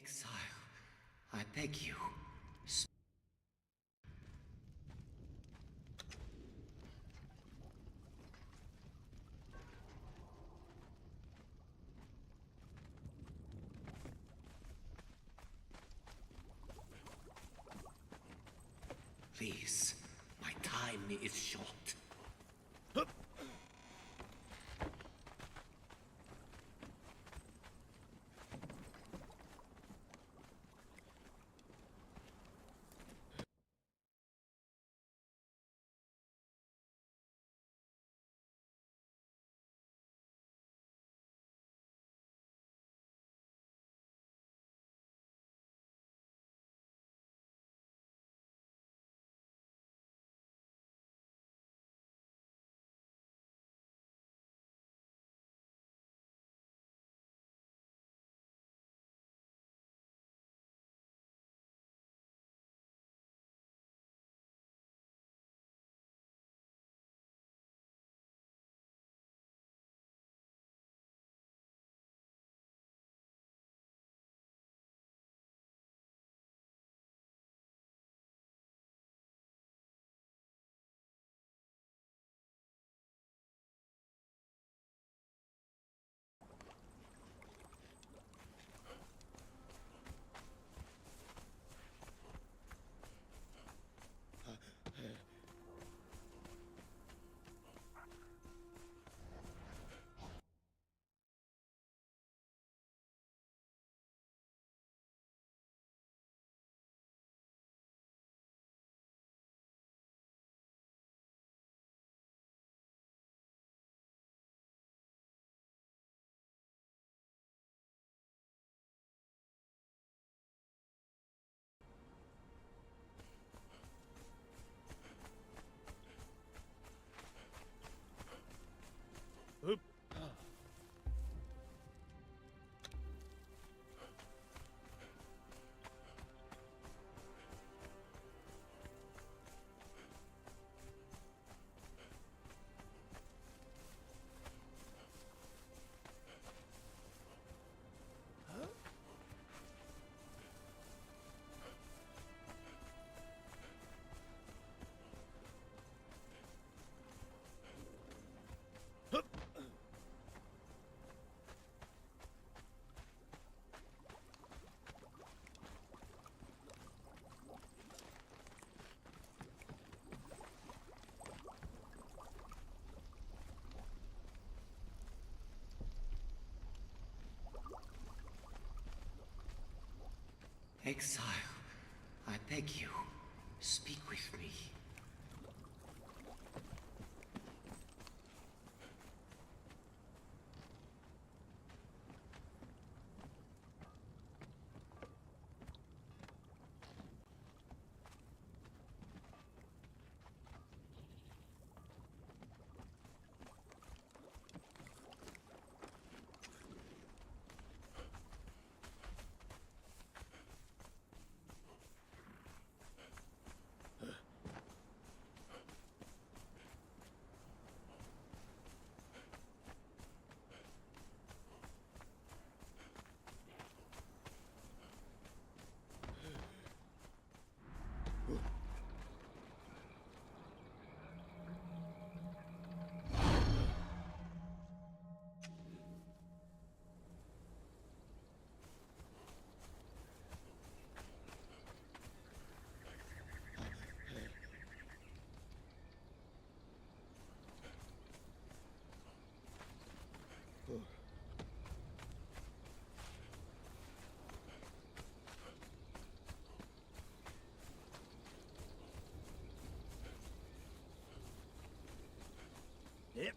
Exile, I beg you. Please, my time is short. Exile, I beg you, speak with me. Yep.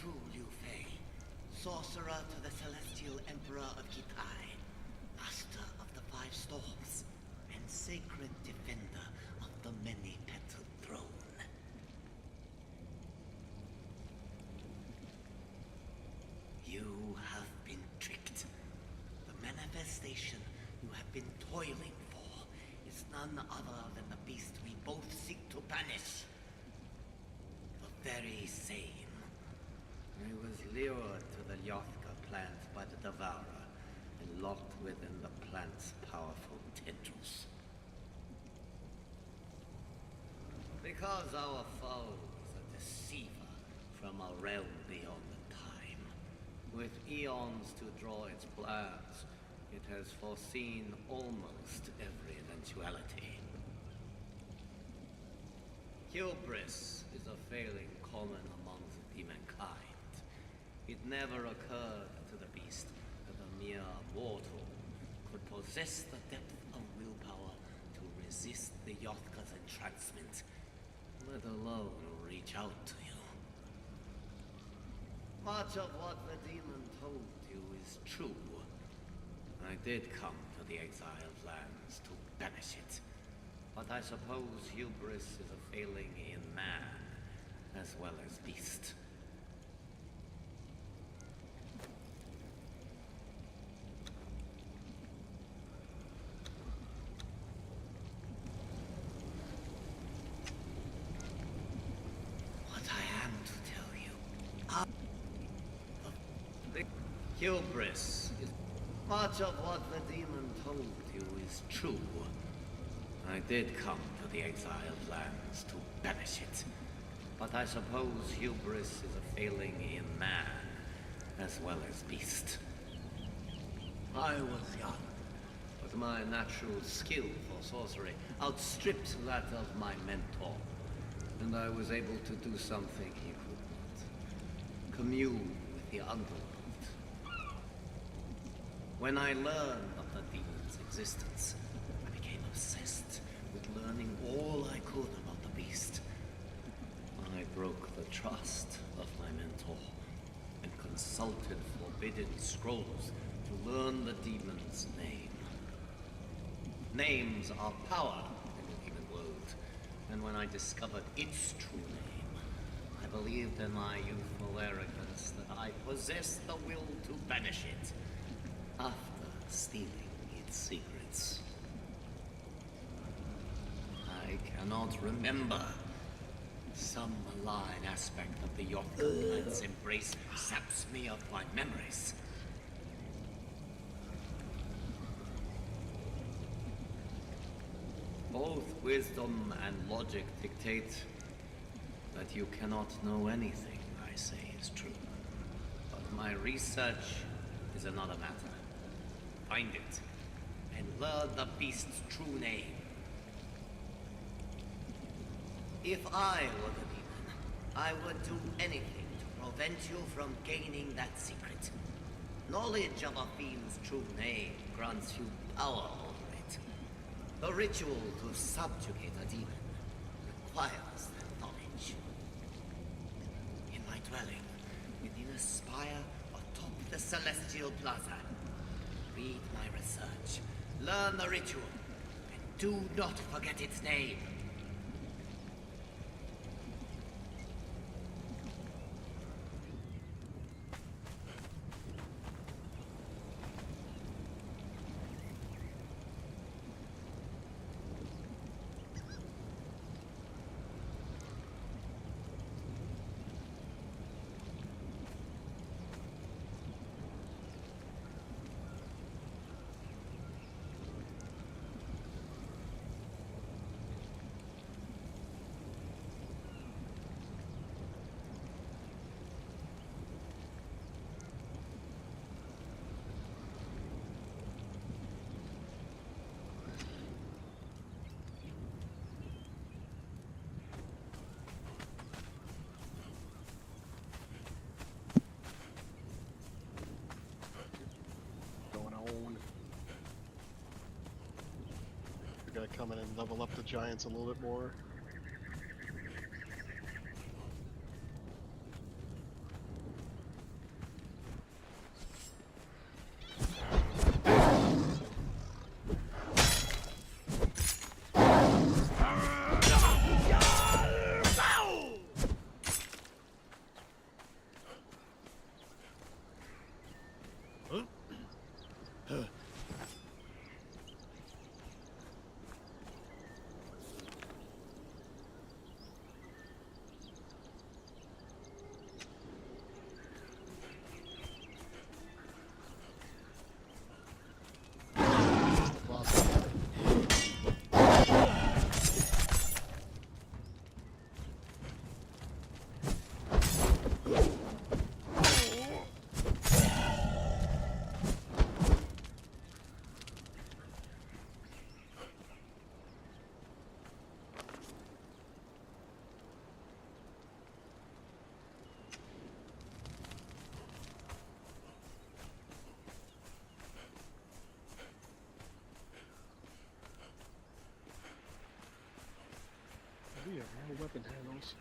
true Liu Fei, sorcerer to the Celestial Emperor of Kitai, master of the Five Storms, and sacred defender of the many-petaled throne. You have been tricked. The manifestation you have been toiling for is none other than the beast we both seek to banish. The very same. I was lured to the Yothka plant by the Devourer and locked within the plant's powerful tendrils. Because our foe is a deceiver from a realm beyond time, with eons to draw its plans, it has foreseen almost every eventuality. Hubris is a failing common among the demonkind. It never occurred to the beast that a mere mortal could possess the depth of willpower to resist the Yothka's entrancement, let alone reach out to you. Much of what the demon told you is true. I did come to the exiled lands to banish it, but I suppose hubris is a failing in man as well as beast. Hubris is much of what the demon told you is true. I did come to the exiled lands to banish it, but I suppose hubris is a failing in man as well as beast. I was young, but my natural skill for sorcery outstripped that of my mentor, and I was able to do something he could not: commune with the underworld. When I learned of the demon's existence, I became obsessed with learning all I could about the beast. I broke the trust of my mentor and consulted forbidden scrolls to learn the demon's name. Names are power in the human world, and when I discovered its true name, I believed in my youthful arrogance that I possessed the will to banish it. After stealing its secrets, I cannot remember. Some malign aspect of the Yothka plant's embrace saps me of my memories. Both wisdom and logic dictate that you cannot know anything I say is true. But my research is another matter. Find it, and learn the beast's true name. If I were the demon, I would do anything to prevent you from gaining that secret. Knowledge of a fiend's true name grants you power over it. The ritual to subjugate a demon requires that knowledge. In my dwelling, within a spire atop the Celestial Plaza, read my research, learn the ritual, and do not forget its name. We gotta come in and level up the giants a little bit more. weapon handles.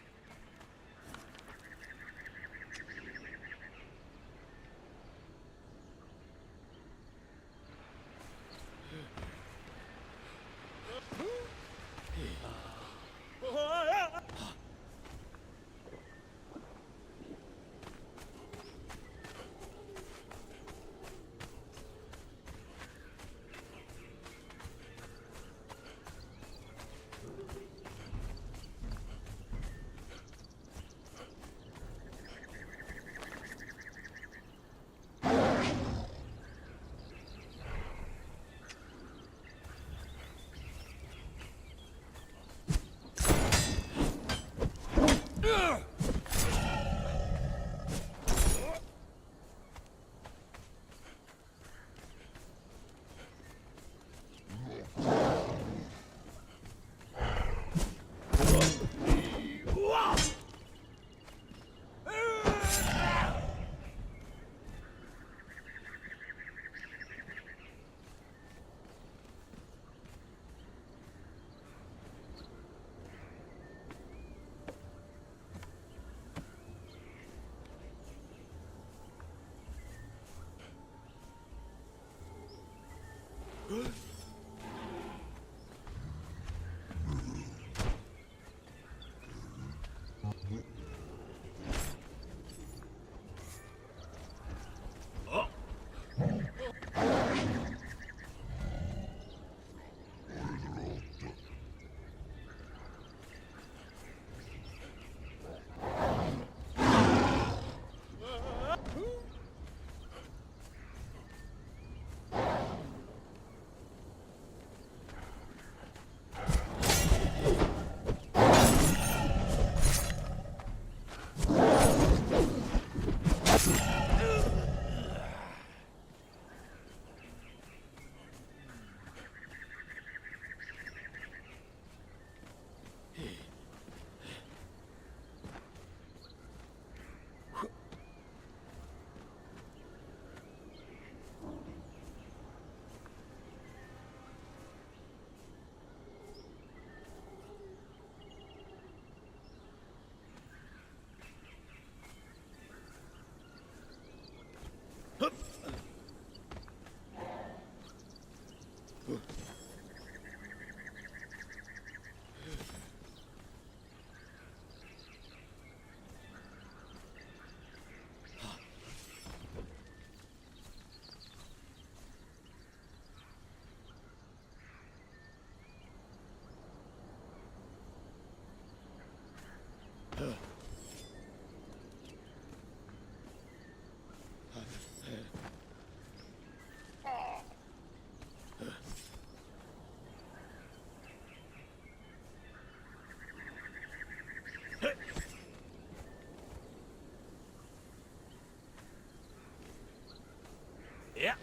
Yeah.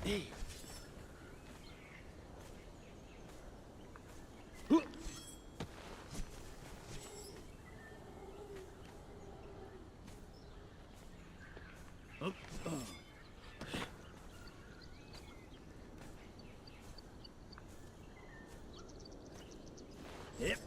Hey. Yep.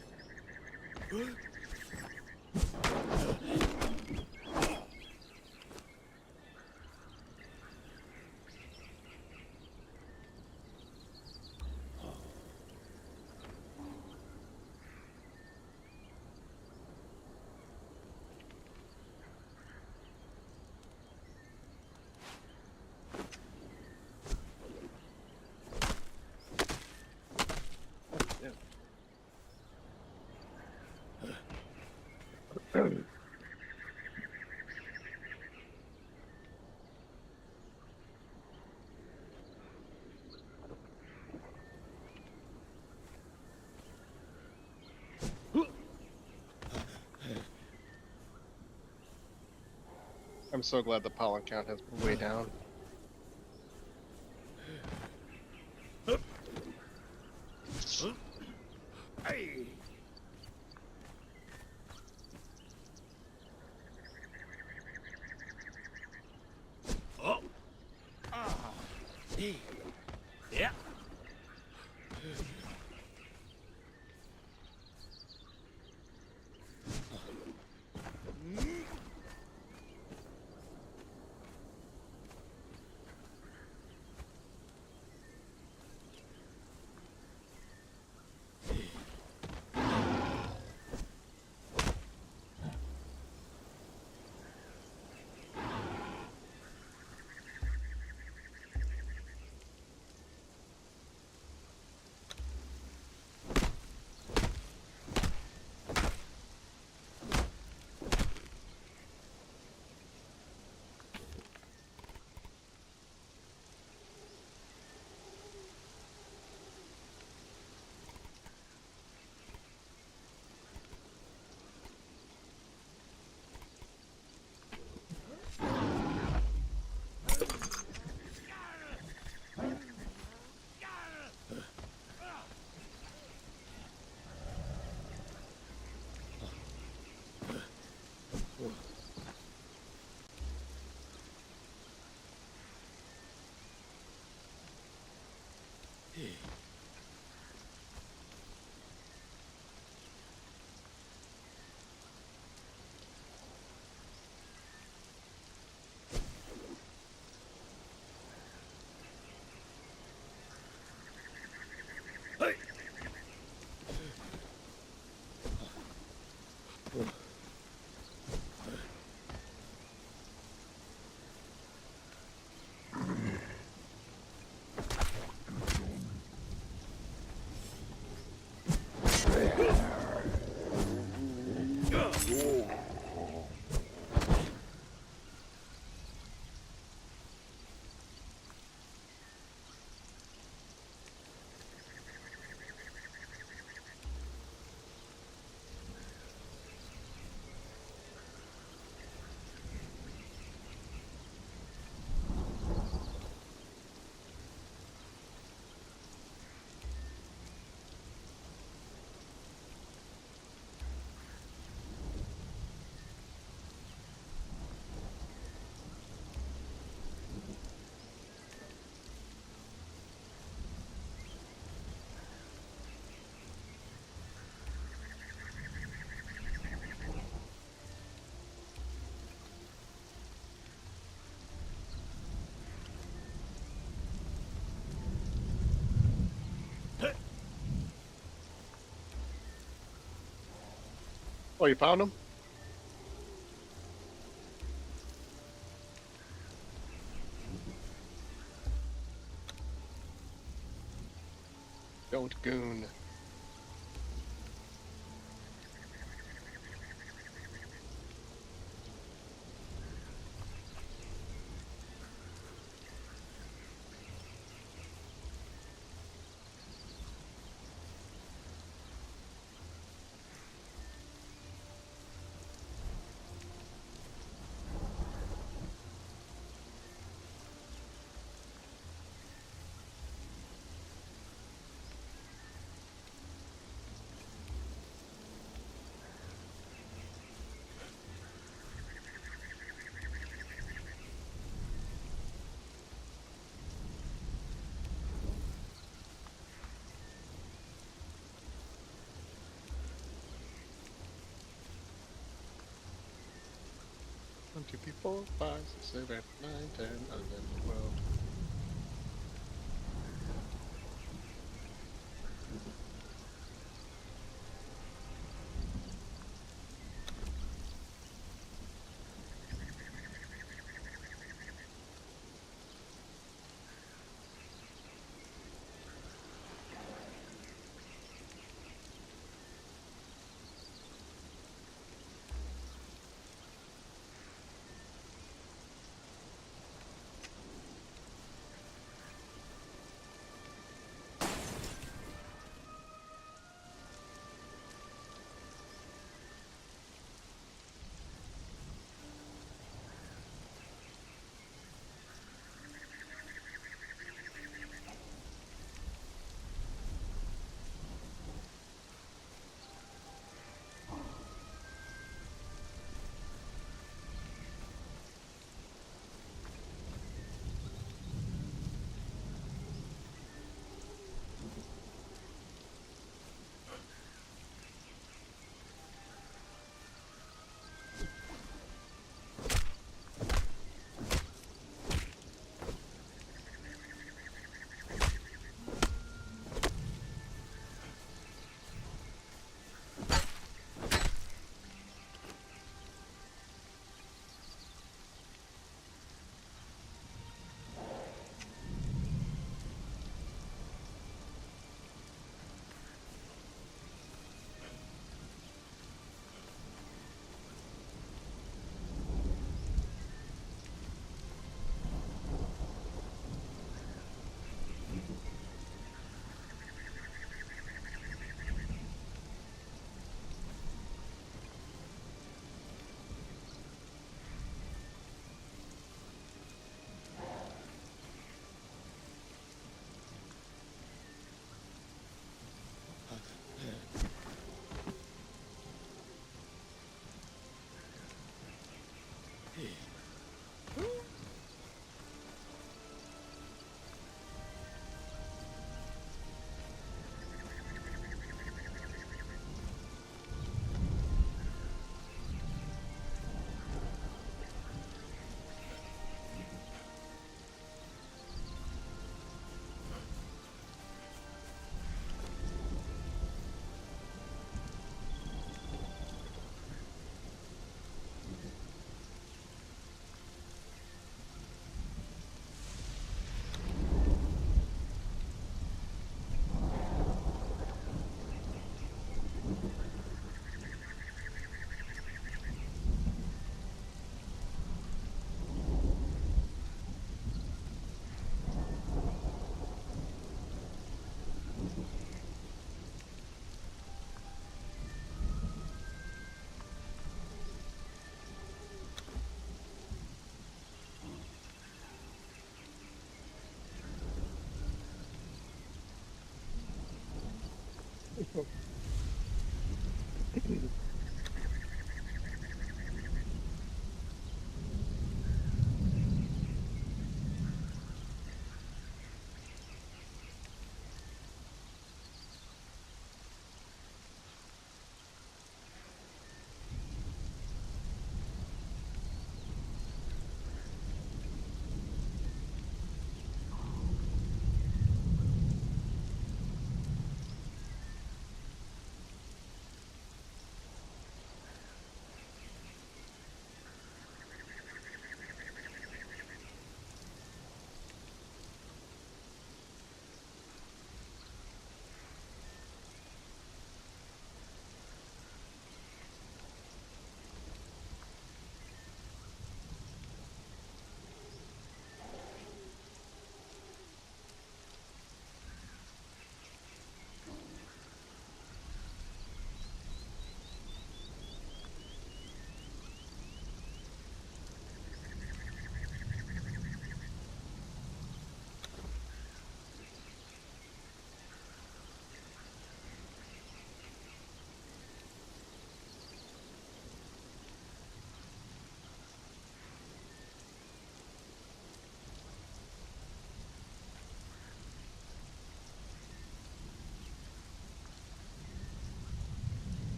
I'm so glad the pollen count has been way down. Hey. Oh. Ah. Hey. Yeah. Oh, you found him? Don't goon. One, two, three, four, five, six, seven, eight, 9, 10, 11, 12.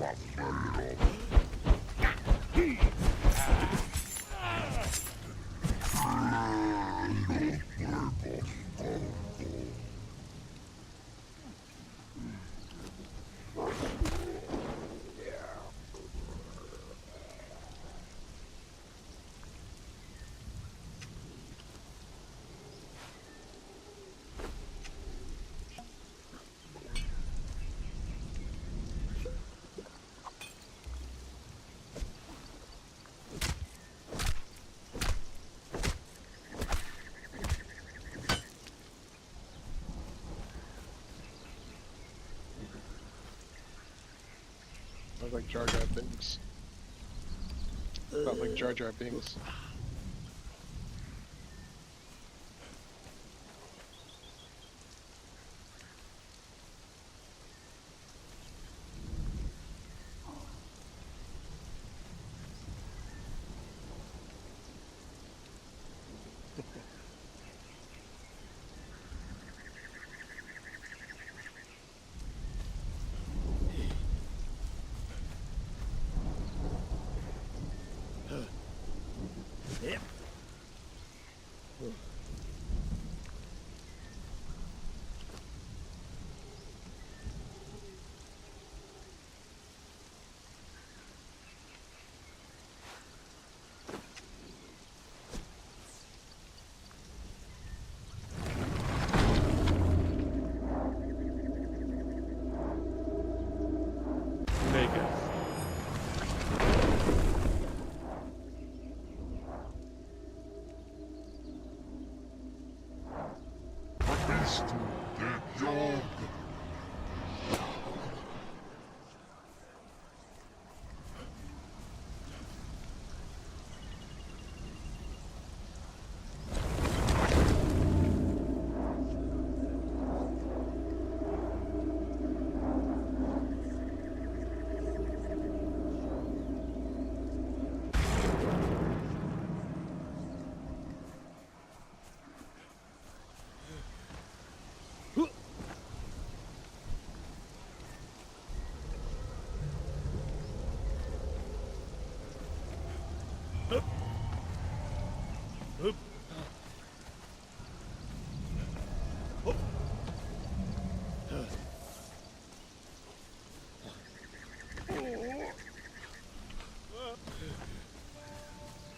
I like Jar Jar Binks. Not like Jar Jar Binks. Yep. Vegas. Hey!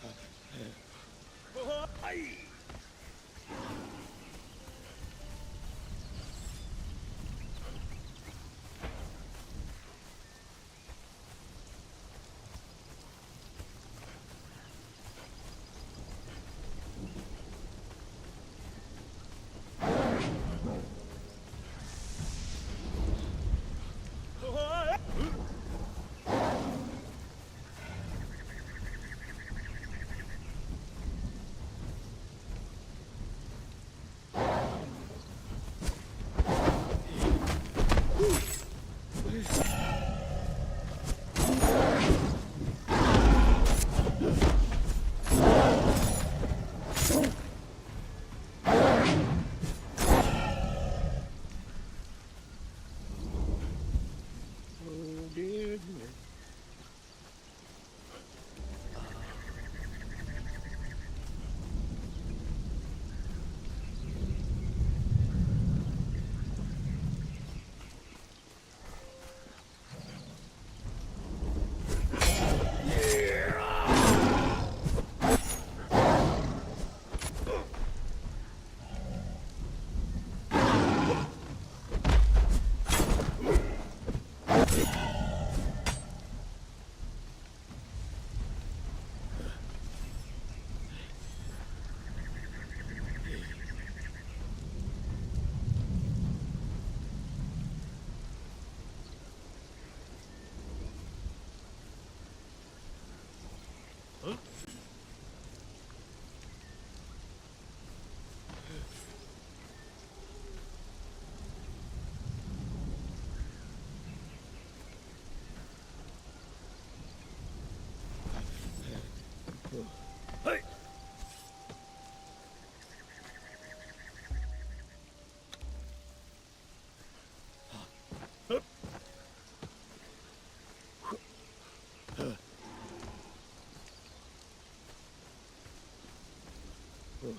Did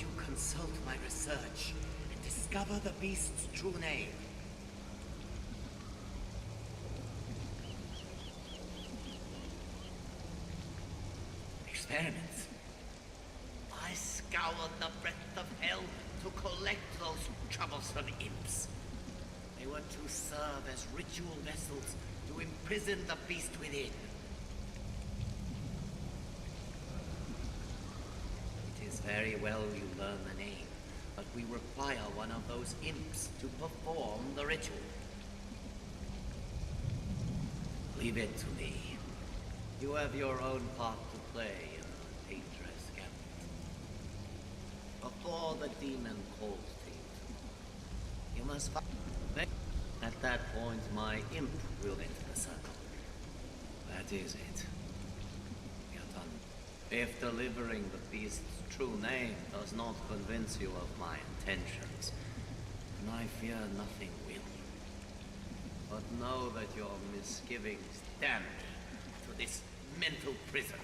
you consult my research and discover the beast's true name? Experiments? I scoured the breadth of hell to collect those troublesome imps. They were to serve as ritual vessels to imprison the beast within. It is very well you learn the name, but we require one of those imps to perform the ritual. Leave it to me. You have your own part to play in the dangerous gambit. Before the demon calls to you, you must find. At that point, my imp will enter the circle. That is it. We are done. If delivering the beast's true name does not convince you of my intentions, then I fear nothing will. But know that your misgivings damn me to this mental prison.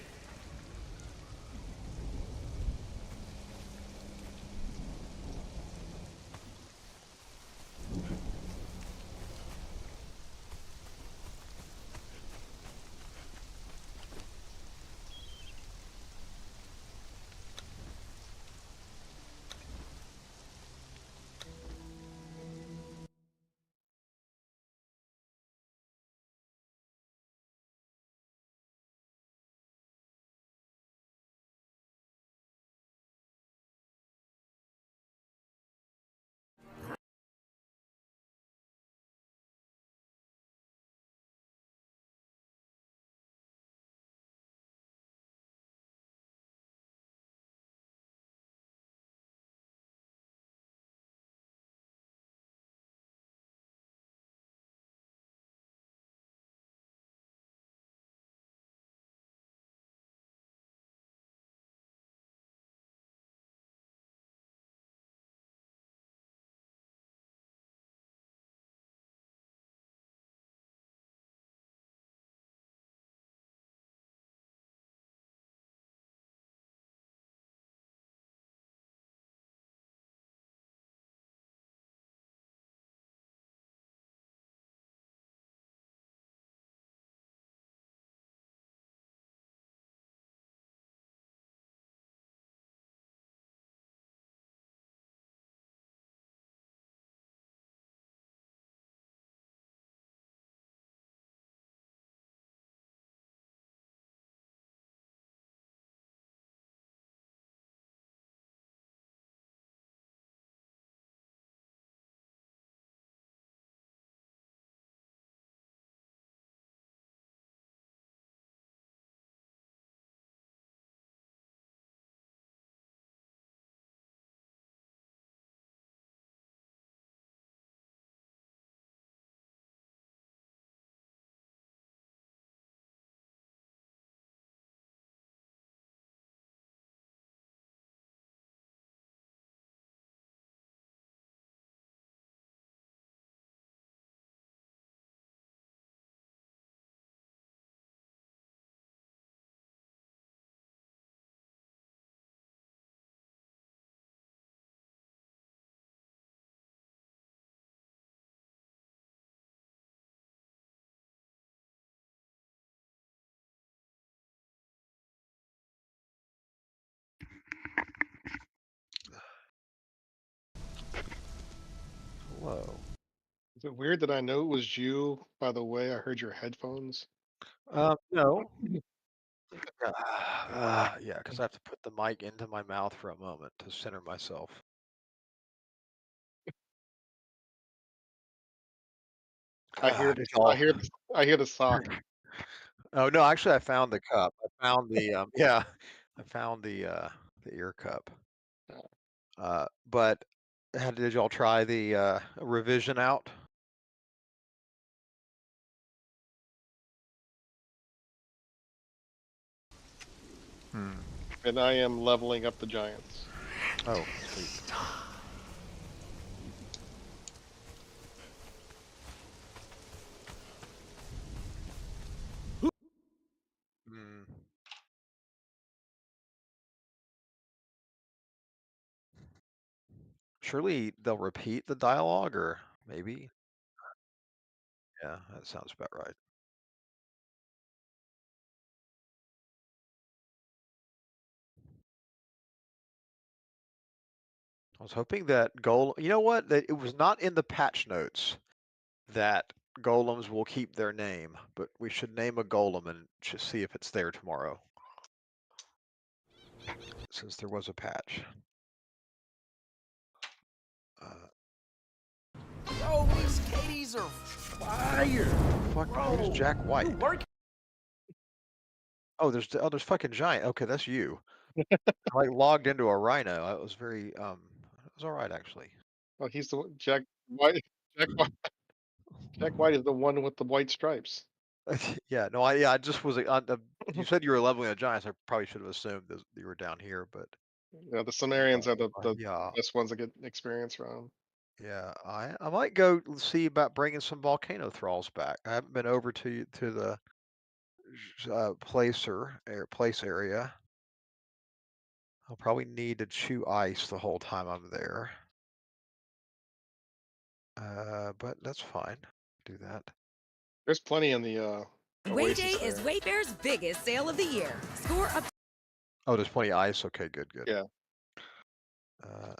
Is it weird that I know it was you by the way I heard your headphones? No. Yeah, because I have to put the mic into my mouth for a moment to center myself. I hear Did the y'all? I hear the sock. Oh no, actually, I found the cup. I found the yeah, I found the ear cup. But did y'all try the revision out? And I am leveling up the giants. Oh, sweet. Hmm. Surely they'll repeat the dialogue, or maybe. Yeah, that sounds about right. I was hoping that you know what? That it was not in the patch notes that golems will keep their name, but we should name a golem and just see if it's there tomorrow, since there was a patch. Yo, these Katie's are fire. Fuck, who's Jack White? Oh, there's fucking giant. Okay, that's you. I like logged into a rhino. I was very it was all right actually. Oh, he's the Jack White. Jack White. Jack White is the one with the white stripes. Yeah, no, I just was you said you were leveling the giants. I probably should have assumed that you were down here, but Yeah, the Sumerians are the yeah, best ones to get experience from. yeah. I might go see about bringing some volcano thralls back. I haven't been over to the place area. I'll probably need to chew ice the whole time I'm there. But that's fine. Do that. There's plenty in the Way Day Oasis is there. Wayfair's biggest sale of the year. Score up. Oh, there's plenty of ice. Okay, good, good. Yeah. Uh,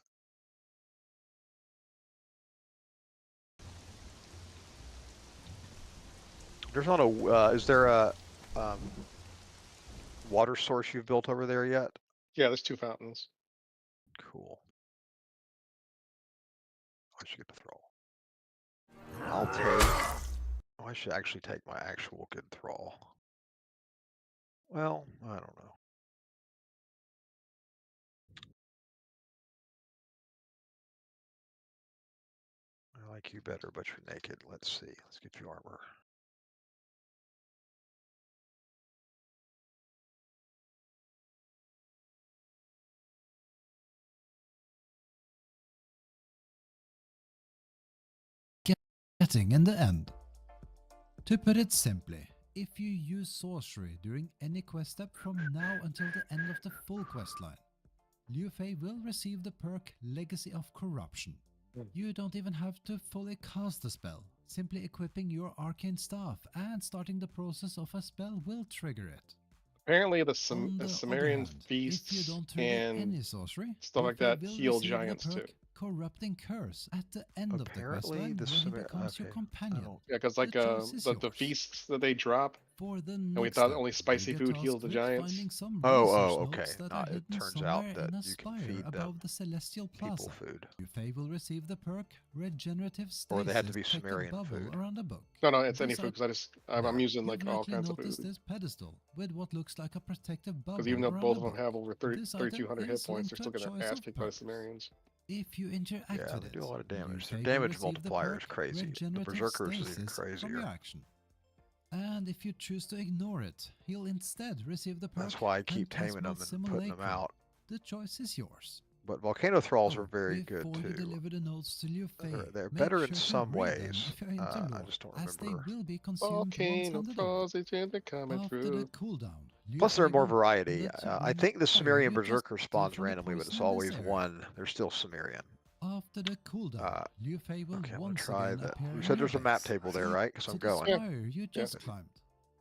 there's not a. Is there a um, water source you've built over there yet? Yeah, there's 2 fountains. Cool. I should get the thrall. I'll take. Oh, I should actually take my actual good thrall. Well, I don't know. I like you better, but you're naked. Let's see. Let's get you armor. Getting in the end. To put it simply, if you use sorcery during any quest step from now until the end of the full quest line, Liu Fei will receive the perk Legacy of Corruption. You don't even have to fully cast the spell. Simply equipping your arcane staff and starting the process of a spell will trigger it. Apparently the On the other Sumerian hand, if you feasts don't trigger and any sorcery, stuff Liu like Fei that will heal receive giants the too. perk Corrupting Curse at the end of the quest Apparently, line the when he Sumer. becomes your Okay. companion. Yeah, because like The choice is the yours. feasts that they drop, For the and we next thought step, only spicy you get food tasked heals the with giants. finding some Oh, research okay. notes that are It hidden turns out somewhere that in a you can spire feed them above the Celestial people Plaza. food. Yufei will receive the perk Regenerative Stasis. Or they had to be Protect a Sumerian bubble food. around a book. No, it's any This food because I'm using like You've all likely kinds of noticed food. this pedestal with what looks like a protective bubble Because even though around both a of them book. have over This item 3,200 hit is points, linked they're to still a getting their choice ass of kicked by the perks. Sumerians. If you interact Yeah, with they it, do a lot of damage. Their Yufei will damage receive the multiplier is perk crazy. The Regenerative Berserkers is even Stasis from your crazier. action. And if you choose to ignore it, he'll instead receive the perk That's why I keep taming Phantasmal them and putting them Simulacrum. out. The choice is yours. But volcano thralls are very Before good you too. deliver the notes to Liu Fei, They're make better sure in to some read them ways. if you're into I lore, just don't as they remember. will be consumed once Volcano handed Falls, over. it's been coming After the through. cooldown, Liu Plus, there are Fei more will variety. let you I in think the fire Sumerian you just Berserker took spawns from the randomly, but it's poison in this always area. one. They're still Sumerian. After the cooldown, Liu Fei will Okay, I'm gonna once try again that. appear You in said your there's a map base, table there, right? Because to I'm the going. spire you just climbed.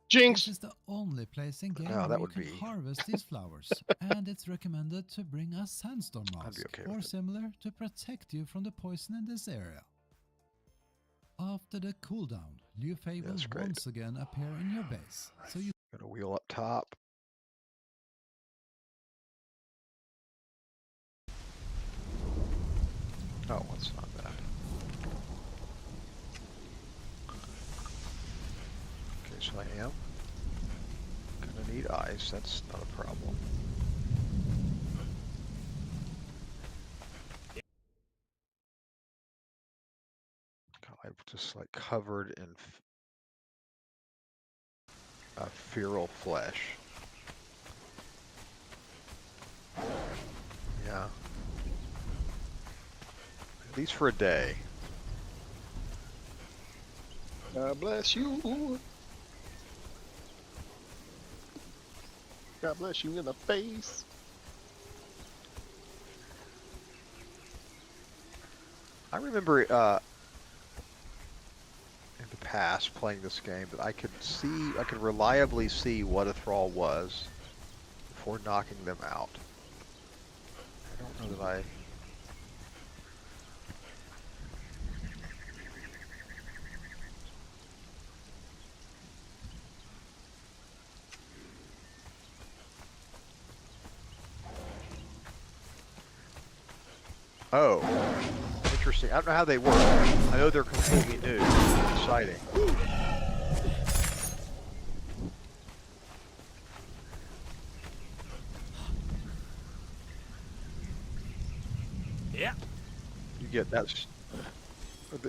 Jinx! This is the only place in game No, that where you would can be. harvest these flowers, and it's recommended to bring a sandstorm I'd be mask okay or with it. similar to protect you from the poison in this area. After the cooldown, Liu Fei will That's great. once again appear in your base, so you Got a wheel up top. Oh, it's not that. Okay, so I am gonna need ice. That's not a problem. God, I'm just like covered in feral flesh. Yeah. At least for a day. God bless you. God bless you in the face. I remember in the past playing this game that I could reliably see what a thrall was before knocking them out. I don't know that I... Oh, interesting. I don't know how they work. I know they're completely new. Exciting. Yeah. You get that.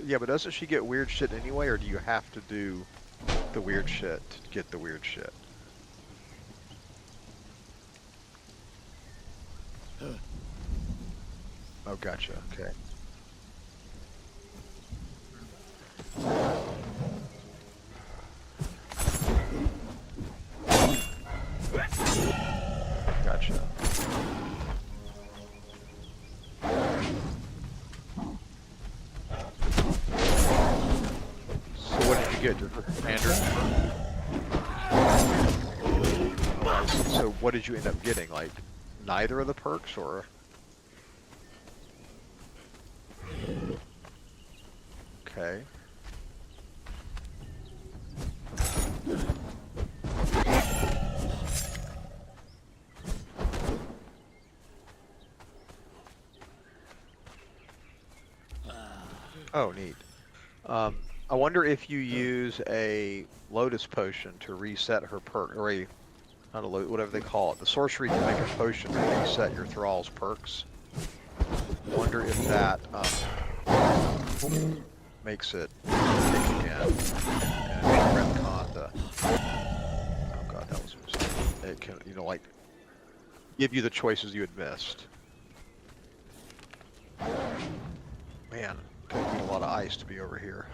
Yeah, but doesn't she get weird shit anyway, or do you have to do the weird shit to get the weird shit? Oh, gotcha. Okay. Gotcha. So what did you get? Andrew? So what did you end up getting? Like, neither of the perks, or? Okay. Oh, neat. I wonder if you use a Lotus Potion to reset her perk, or a, not a Lotus, whatever they call it. The sorcery can make a potion to reset your Thrall's perks. I wonder if that makes it kick again. And retcon the... Oh god, that was a mistake. It can, you know, like, give you the choices you had missed. Man, gonna need a lot of ice to be over here.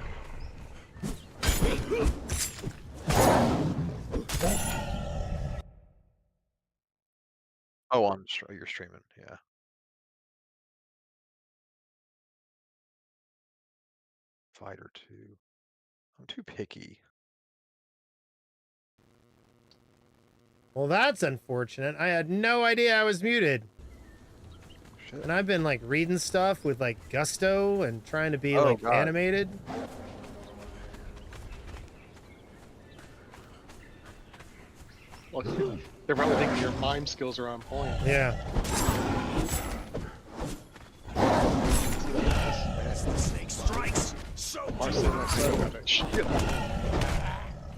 Oh, you're streaming, yeah. Fighter 2. I'm too picky. Well, that's unfortunate. I had no idea I was muted. Shit. And I've been like reading stuff with like gusto and trying to be Oh, like God. animated. Well, they're probably thinking your mime skills are on point. Yeah. As the snake strikes, so Shit.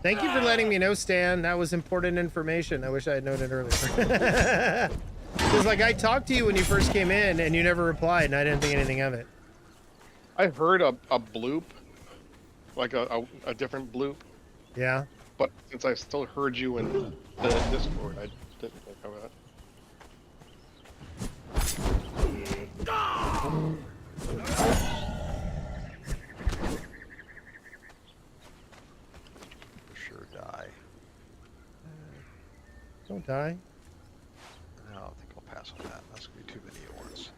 Thank you for letting me know, Stan. That was important information. I wish I had known it earlier. Because like I talked to you when you first came in and you never replied and I didn't think anything of it. I heard a bloop, like a different bloop, Yeah. but since I still heard you in the Discord, I didn't think of it. For sure die. Don't die. No, I think I'll pass on that. That's gonna be too many at once.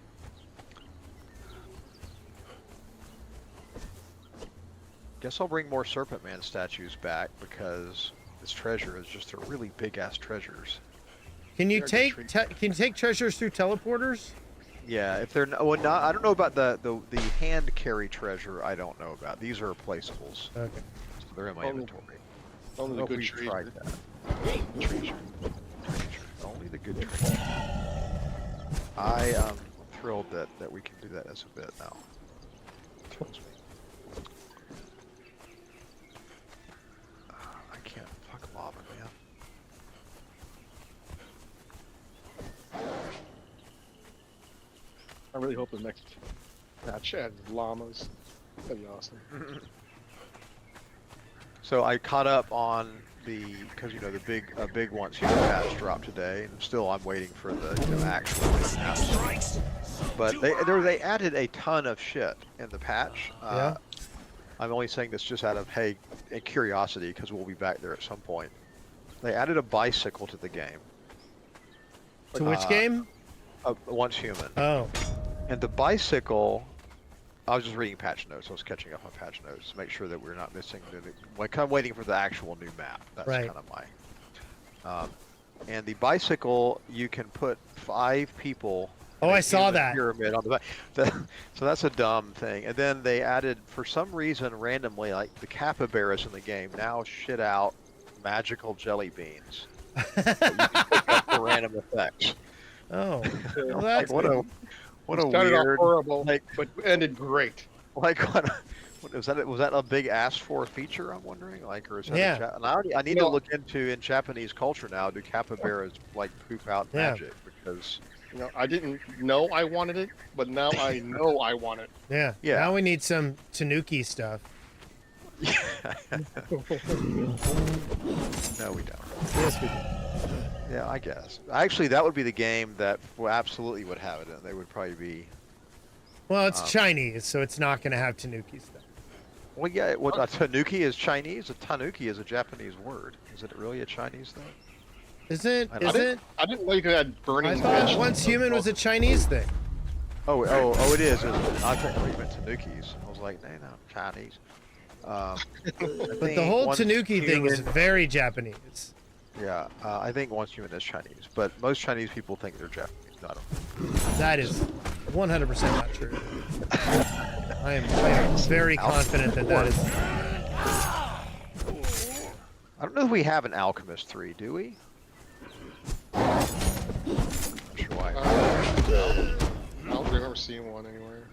Guess I'll bring more Serpent Man statues back because this treasure is just, they're really big ass treasures. Can you They're good take can you take treasures through teleporters? Yeah, if they're not, well, not, I don't know about the hand carry treasure. I don't know about. These are placeables, Okay. so they're in my Only- inventory. Only the Hope good we've trees. tried that. Treasure. Only the good treasure. I am thrilled that we can do that as a bit now. Thrills me. I can't fuck lava, man. I really hope the next patch adds llamas. That'd be awesome. So I caught up on because you know the big once human patch dropped today, and still I'm waiting for the actual patch. But they added a ton of shit in the patch. Yeah. I'm only saying this just out of curiosity because we'll be back there at some point. They added a bicycle to the game. To which game? Once human. Oh. And the bicycle, I was just reading patch notes. I was catching up on patch notes to make sure that we're not missing. Like I'm waiting for the actual new map. That's Right. kind of my. And the bicycle, you can put 5 people. Oh, in a I saw human that. pyramid on the back. So that's a dumb thing. And then they added, for some reason, randomly, like the capybaras in the game now shit out magical jelly beans. That you can pick up for random effects. Oh. Well, Like, that's what good. a Started off weird, horrible, like, but ended great. like what was that? Was that a big asked for feature? I'm wondering, like, or is that Yeah. and I need to look into in Japanese culture now. Do capybaras like poop out Yeah. magic? Because You know, I didn't know I wanted it, but now I know I want it. Yeah. Yeah. Now we need some Tanuki stuff. no, we don't. Yes, we do. Yeah, I guess. Actually, that would be the game that absolutely would have it in. They would probably be. Well, it's Chinese, so it's not going to have Tanuki stuff. Well, yeah. What a tanuki is Chinese. A tanuki is a Japanese word. Is it really a Chinese thing? Isn't I I didn't know you could add I burning thought fish. once human was a Chinese thing. Oh, it is. I thought you meant tanukis. I was like, no, Chinese. But the whole Tanuki thing is very Japanese. Yeah, I think once human is Chinese, but most Chinese people think they're Japanese. I don't. That is 100% not true. I am very confident that is. I don't know if we have an Alchemist 3, do we? I'm sure why. I don't remember seeing one anywhere.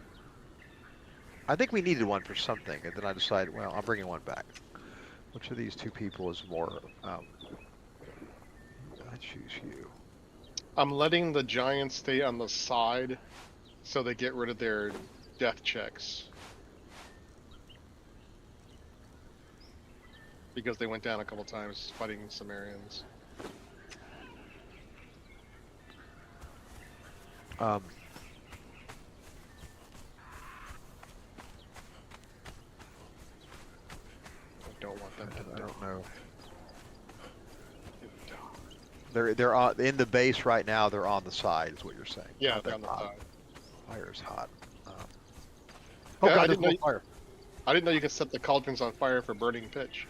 I think we needed one for something, and then I decided, well, I'm bringing one back. Which of these two people is more? I choose you. I'm letting the giants stay on the side so they get rid of their death checks. Because they went down a couple times fighting Sumerians. I don't want them to I don't know. die. They're on in the base right now. They're on the side, is what you're saying. Yeah, Not they're that on the hot. side. Fire's hot. Yeah, Oh I God, didn't there's know more you- fire. I didn't know you could set the cauldrons on fire for burning pitch.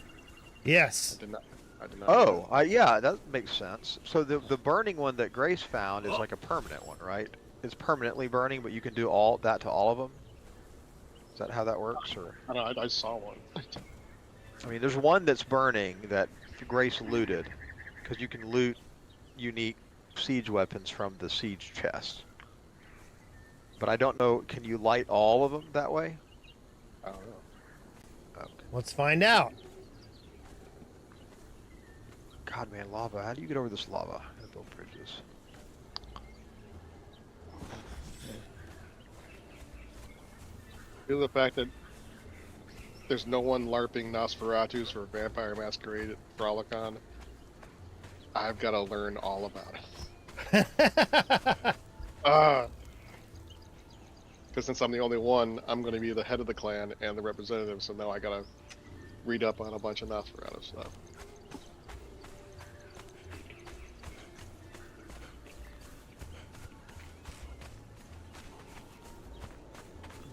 Yes. I did not. I did not. know Oh, yeah, that makes sense. So the burning one that Grace found is like a permanent one, right? It's permanently burning, but you can do all that to all of them. Is that how that works, or? that. I don't know. I saw one. I mean, there's one that's burning that Grace looted, because you can loot unique siege weapons from the siege chest. But I don't know. Can you light all of them that way? I don't know. Let's find out. God, man, lava. How do you get over this lava? I gotta build bridges. Feel the fact that there's no one LARPing Nosferatus or Vampire Masquerade at Frolicon. I've got to learn all about it. Because since I'm the only one, I'm going to be the head of the clan and the representative, so now I got to read up on a bunch of Nosferatu stuff.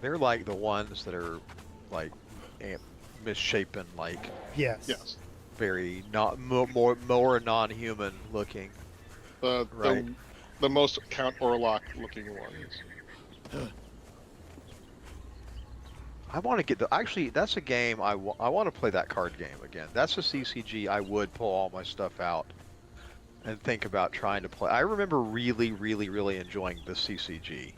They're like the ones that are like misshapen, like Yes. Yes. very not more non-human looking. The Right. most Count Orlok looking ones. I want to get the. Actually, that's a game I want to play that card game again. That's a CCG I would pull all my stuff out and think about trying to play. I remember really, really, really enjoying the CCG.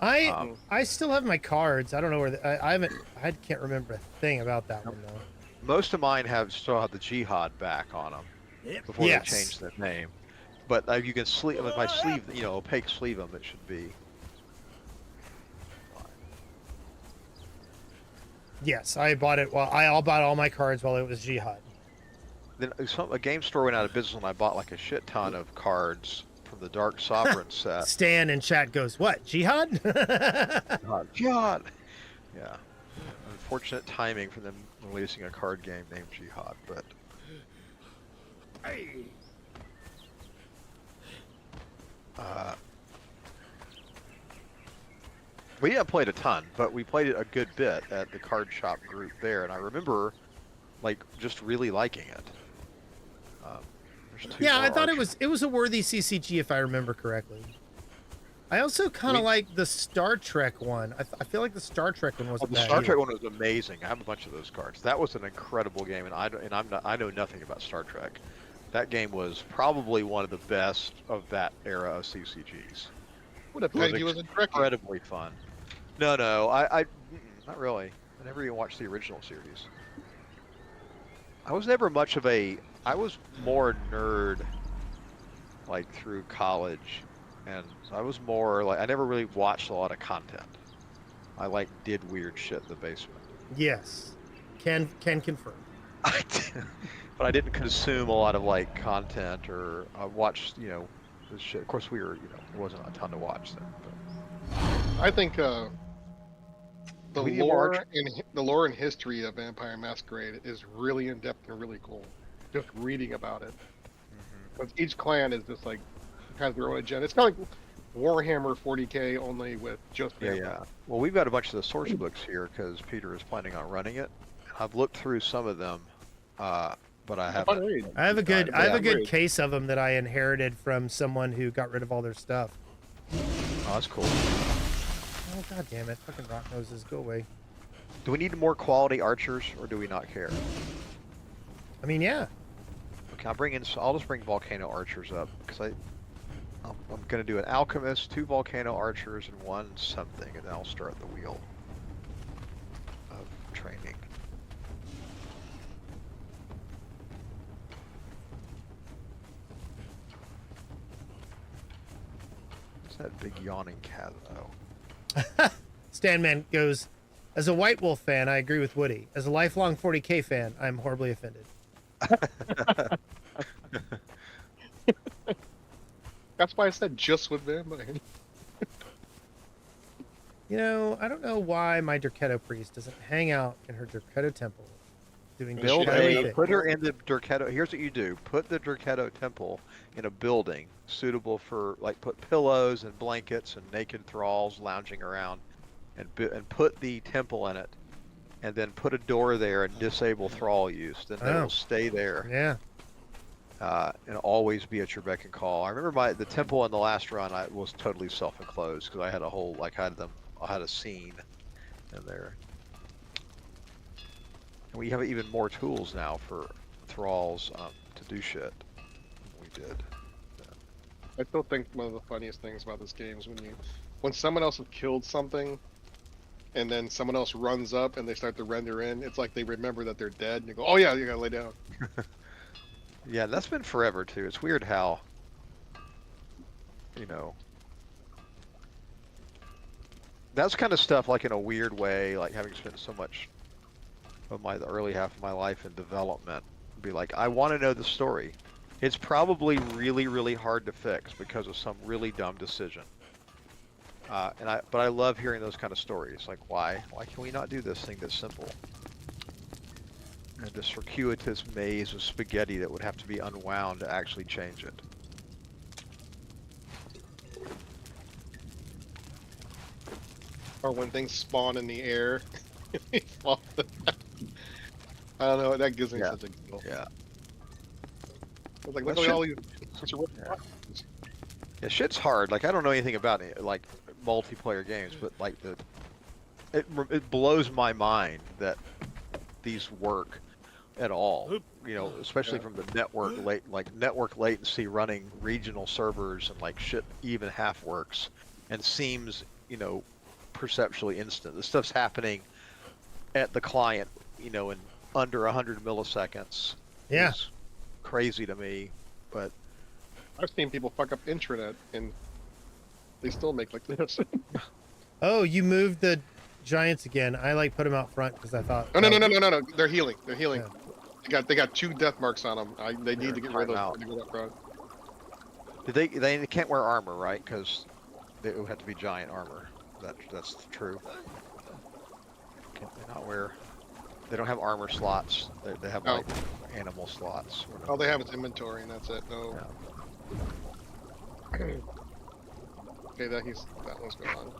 I still have my cards. I don't know where I haven't. I can't remember a thing about that one though. Most of mine still have the Jihad back on them before Yes. they changed their name. But you can sleeve with my sleeve, opaque sleeve them. It should be. Yes, I bought it. Well, I bought all my cards while it was Jihad. Then a game store went out of business, and I bought like a shit ton of cards from the Dark Sovereign set. Stan in chat goes, "What, Jihad?" Jihad. Yeah. Unfortunate timing for them releasing a card game named Jihad, but. We haven't played a ton, but we played it a good bit at the card shop group there, and I remember, like, just really liking it. There's two Yeah, I more thought archers. it was a worthy CCG if I remember correctly. I also kind of like the Star Trek one. I feel like the Star Trek one wasn't The bad Star either. Trek one was amazing. I have a bunch of those cards. That was an incredible game, and I know nothing about Star Trek. That game was probably one of the best of that era of CCGs. Would have pegged you as a Trekkie. Incredibly fun. No, not really. I never even watched the original series. I was never much of a. I was more nerd, like through college, and I was more like I never really watched a lot of content. I did weird shit in the basement. Yes, can confirm. But I didn't consume a lot of content or watch this shit. Of course, there wasn't a ton to watch then. But. I think the We need more lore and history of Vampire Masquerade is really in depth and really cool. Just reading about it, because each clan is just has their own agenda. It's kind of like Warhammer 40k only with just Yeah. Well, we've got a bunch of the source books here because Peter is planning on running it. I've looked through some of them, but I haven't. I have a good read. case of them that I inherited from someone who got rid of all their stuff. Oh, that's cool. Oh god damn it! Fucking rock noses, go away. Do we need more quality archers, or do we not care? I mean, yeah. Okay, I'll just bring volcano archers up because I'm gonna do an alchemist, 2 volcano archers, and 1 something, and then I'll start the wheel of training. What's that big yawning cat though? Stanman goes, as a White Wolf fan, I agree with Woody. As a lifelong 40k fan, I'm horribly offended. That's why I said just with Vampire. You know, I don't know why my Derketo priest doesn't hang out in her Derketo temple, doing Build everything. put her in the Derketo. Here's what you do: put the Derketo temple in a building suitable for put pillows and blankets and naked thralls lounging around, and put the temple in it, and then put a door there and disable thrall use. Then they will stay there. Yeah. And always be at your beck and call. I remember the temple in the last run. I was totally self-enclosed because I had a whole I had a scene in there. And we have even more tools now for thralls to do shit than we did. I still think one of the funniest things about this game is when someone else has killed something, and then someone else runs up and they start to render in. It's like they remember that they're dead, and you go, "Oh yeah, you gotta lay down." Yeah, that's been forever too. It's weird how, that's kind of stuff in a weird way, having spent so much of the early half of my life in development, be I want to know the story. It's probably really, really hard to fix because of some really dumb decision. But I love hearing those kind of stories. Why can we not do this thing that's simple? And this circuitous maze of spaghetti that would have to be unwound to actually change it. Or when things spawn in the air. They fall to the ground. I don't know. That gives me such a giggle. Yeah. I was look at all these. Yeah, shit's hard. I don't know anything about it. multiplayer games, but like it blows my mind that these work at all. You know, especially from the network latency running regional servers and like shit even half works and seems, you know, perceptually instant. This stuff's happening at the client, you know, in under 100 milliseconds. Yeah. It's crazy to me, but I've seen people fuck up intranet and they still make like this. Oh, you moved the giants again. I like put them out front because I thought. Oh, no. They're healing. They're healing. Yeah. They got 2 death marks on them. They need to get rid of timeout. those. To go up front. they can't wear armor, right? Because it would have to be giant armor. That's true. Can they not wear? They don't have armor slots. They have like animal slots. All they have is inventory, and that's it. No. Yeah. Okay, that one's gone.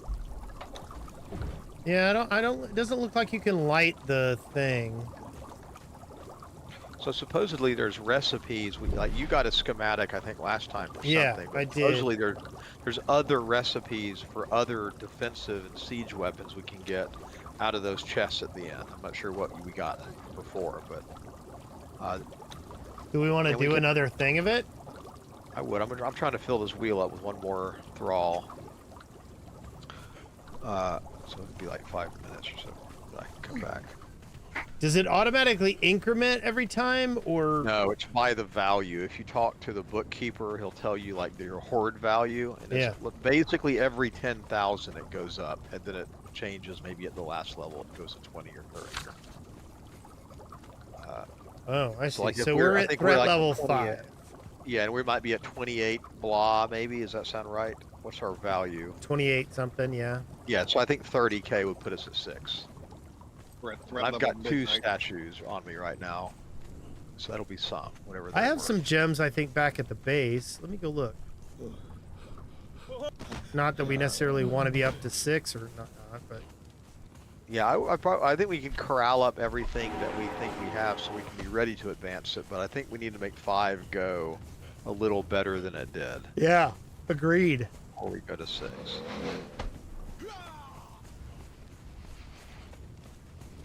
Yeah, I don't. It doesn't look like you can light the thing. So supposedly there's recipes. Like you got a schematic, I think, last time for Yeah, something. But I did. supposedly there's other recipes for other defensive and siege weapons we can get out of those chests at the end. I'm not sure what we got before, but Do we want to and we do can- another thing of it? I would. I'm trying to fill this wheel up with one more thrall. So it'd be like 5 minutes or so. That I can come back. Does it automatically increment every time, or No, it's by the value. If you talk to the bookkeeper, he'll tell you like your hoard value, and it's basically every 10,000 it goes up, and then it changes. Maybe at the last level, it goes to 20 or 30. Oh, I see. like if So we're- we're I at think we're threat like level 28. 5. Yeah, and we might be at 28 blah. Maybe does that sound right? What's our value? 28 something, yeah. Yeah, so I think 30k would put us at 6. We're at And threat I've level got 2 midnight. statues on me right now, so that'll be some. Whatever. I they're have worth. some gems, I think, back at the base. Let me go look. Not that we necessarily want to be up to 6 or not, but Yeah, I think we can corral up everything that we think we have so we can be ready to advance it, but I think we need to make 5 go a little better than it did yeah, agreed. before we go to 6.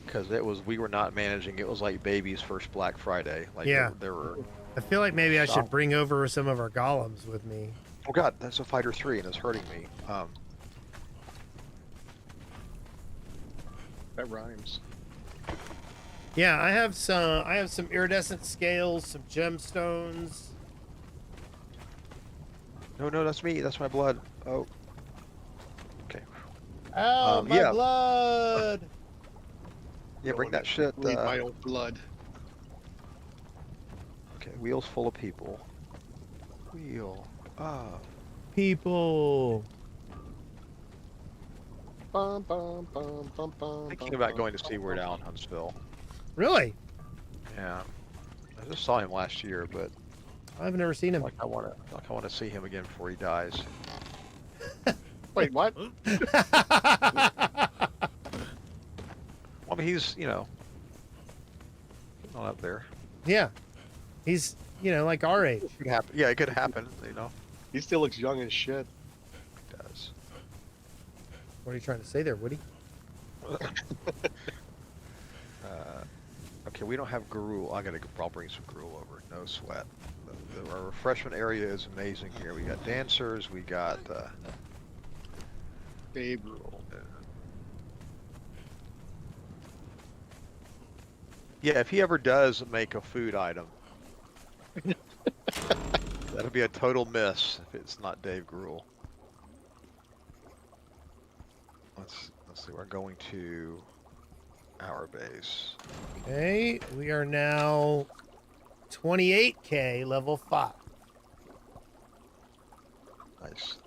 Because we were not managing, it was like baby's first Black Friday. Like Yeah. there were, I feel like maybe I Stop. should bring over some of our golems with me. oh god, that's a fighter 3 and it's hurting me. That rhymes. Yeah, I have some iridescent scales, some gemstones. No, that's me, that's my blood. Oh. Okay. Oh, my yeah. blood! Yeah, bring that shit. Bleed my own blood. Okay, wheel's full of people. Wheel. Ah. People. Bum, bum, bum, bum, bum, Thinking about going to SeaWorld out in Huntsville. Really? Yeah. I just saw him last year, but I've never seen him. I want to see him again before he dies. Wait, what? Well, I mean, he's, you know, not up there. Yeah. He's, like our age. It could happen. Yeah, it could happen, you know. He still looks young as shit. It does. What are you trying to say there, Woody? Okay, we don't have gruel. I'll bring some gruel over. No sweat. Our refreshment area is amazing here. We got dancers. We got Babe rule. yeah, if he ever does make a food item, that'll be a total miss if it's not Dave Gruel. Let's see. We're going to our base. Okay, we are now 28k level 5. Nice.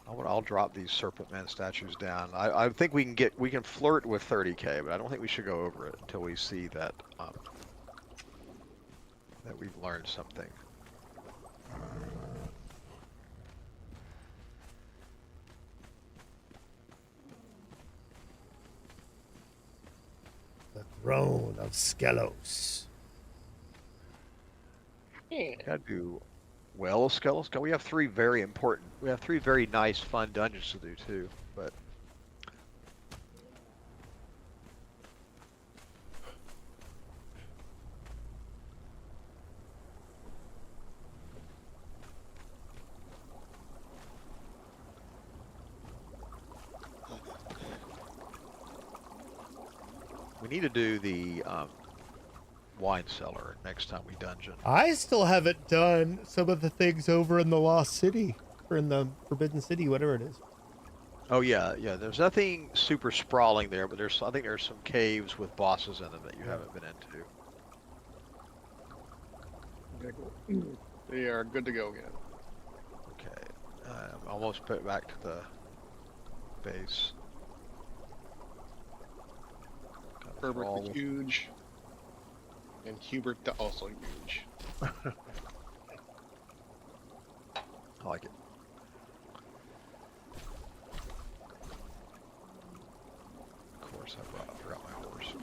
I'll drop these Serpent Man statues down. I think we can flirt with 30k, but I don't think we should go over it until we see that that we've learned something. The throne of Skelos. Gotta do Well, Skeleton, we have three very important. We have three very nice, fun dungeons to do too. But we need to do the wine cellar next time we dungeon. I still haven't done some of the things over in the Lost City or in the Forbidden City, whatever it is. Oh yeah, yeah. There's nothing super sprawling there, but I think there's some caves with bosses in them that you haven't been into. Okay, cool. They are good to go again. Okay, I'm almost put back to the base. Got the Herbert thrall the with- huge, and Hubert the also huge. I like it. Of course, I forgot my horse.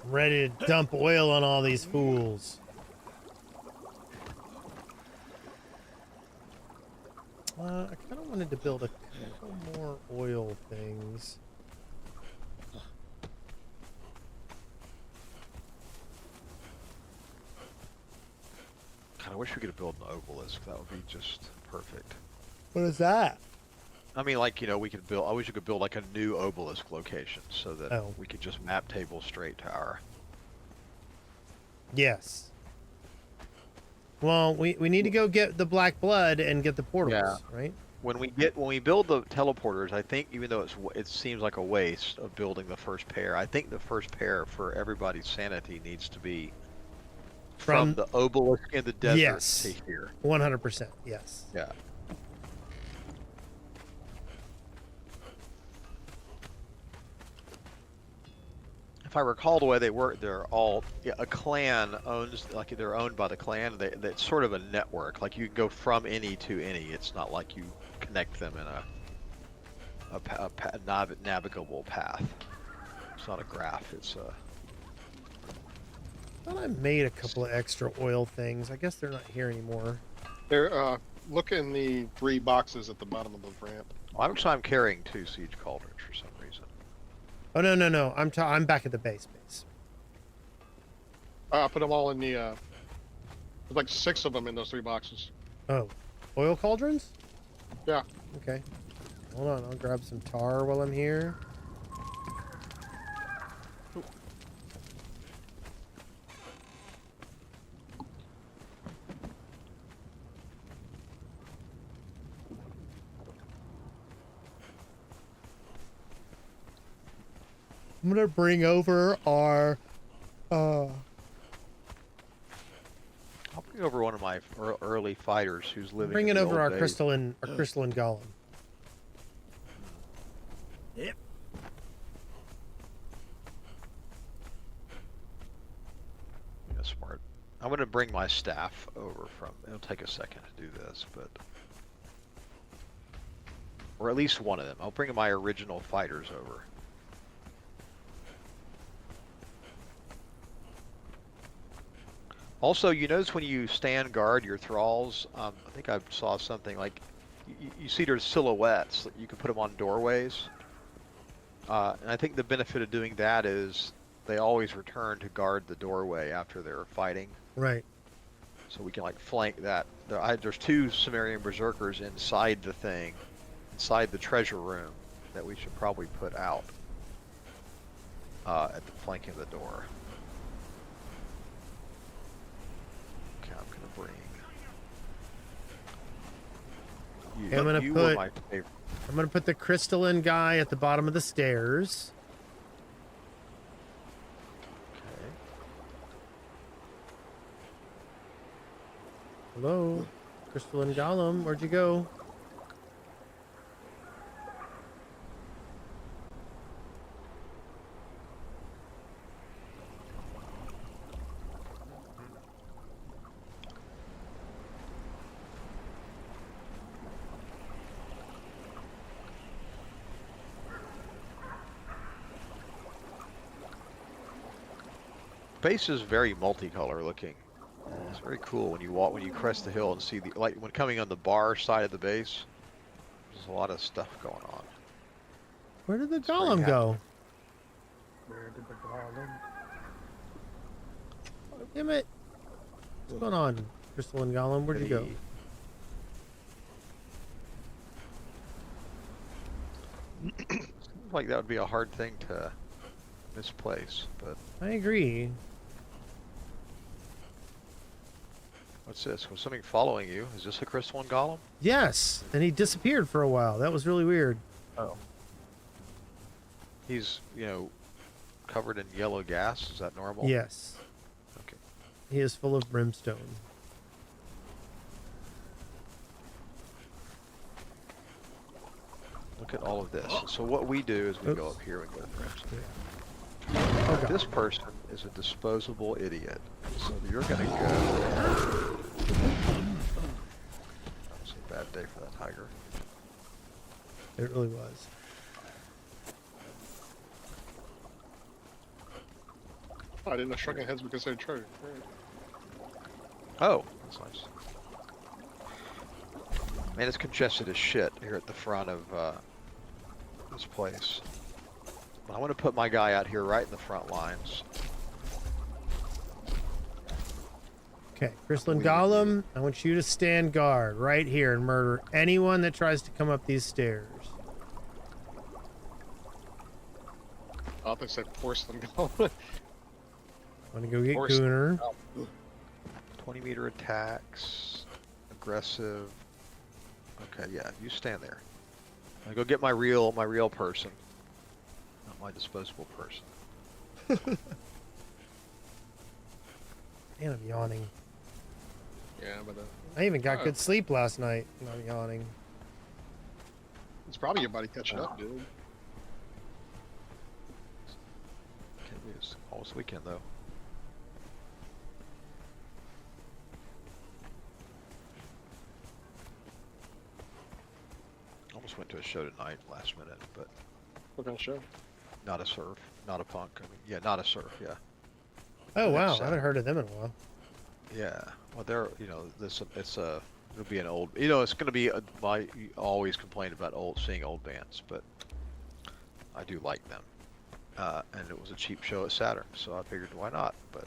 Ready to dump oil on all these fools. I kind of wanted to build a couple more oil things. God, I wish we could build an obelisk. That would be just perfect. What is that? I mean, like, you know, we could build. I wish we could build like a new obelisk location so that Oh. we could just map table straight to our. Yes. Well, we need to go get the black blood and get the portals, right? When we build the teleporters, I think even though it seems like a waste of building the first pair, I think the first pair for everybody's sanity needs to be from the obelisk in the desert Yes. to here. 100%. Yes. Yeah. If I recall the way they work, they're all a clan owns, like they're owned by the clan. It's sort of a network. Like you can go from any to any. It's not like you connect them in a navigable path. It's not a graph. It's a. I thought I made a couple of extra oil things. I guess they're not here anymore. There, look in the 3 boxes at the bottom of the ramp. Well, I'm carrying 2 siege cauldrons for some reason. Oh no! I'm back at the base. I put them all in the. There's like 6 of them in those 3 boxes. Oh, oil cauldrons? Yeah. Okay. Hold on, I'll grab some tar while I'm here. I'm gonna bring over our I'll bring over one of my early fighters who's living. bringing in the over old our days. crystalline golem. Yep. Yeah, smart. I'm gonna bring my staff over from. It'll take a second to do this, but or at least one of them. I'll bring my original fighters over. Also, you notice when you stand guard your thralls, I think I saw something like, you see there's silhouettes. You can put them on doorways. And I think the benefit of doing that is they always return to guard the doorway after they're fighting. Right. So we can like flank that. There's 2 Sumerian berserkers inside the thing, inside the treasure room that we should probably put out at the flanking of the door. I'm gonna You put- were my favorite. I'm gonna put the crystalline guy at the bottom of the stairs. Okay. Hello, crystalline golem, where'd you go? Base is very multicolor looking. It's very cool when you walk, when you crest the hill and see the, like when coming on the bar side of the base, there's a lot of stuff going on. Where did the very golem go? Where did the golem? Damn it. What's going on, Crystal and Golem? Where'd you go? Seems like that would be a hard thing to misplace, but I agree. what's this? Was something following you? Is this a crystal and golem? Yes, and he disappeared for a while. That was really weird. Oh. He's, covered in yellow gas. Is that normal? Yes. Okay. He is full of brimstone. Look at all of this. So what we do is we go up here and go to brimstone. Oh, God. This person is a disposable idiot. So you're going to go. That was a bad day for that tiger. It really was. Oh, I didn't know Shrunken Heads were considered true. Oh, that's nice. Man, it's congested as shit here at the front of this place. I want to put my guy out here right in the front lines. Okay, Crystal and Golem, I want you to stand guard right here and murder anyone that tries to come up these stairs. I thought they said porcelain golem. Want to go get Horse. Gooner? 20-meter attacks, aggressive. Okay, yeah, you stand there. I go get my real person, not my disposable person. Man, I'm yawning. Yeah, but I even got Oh. good sleep last night, and I'm yawning. it's probably your body catching up, dude. Can't believe it's almost weekend though. Almost went to a show tonight, last minute, but What kind of show? not a surf, not a punk. I mean, yeah, not a surf. Yeah, Oh, wow. That's, I haven't heard of them in a while. yeah. Well, they're it'll be an old. It's going to be. I always complain about seeing old bands, but I do like them. And it was a cheap show at Saturn, so I figured why not. But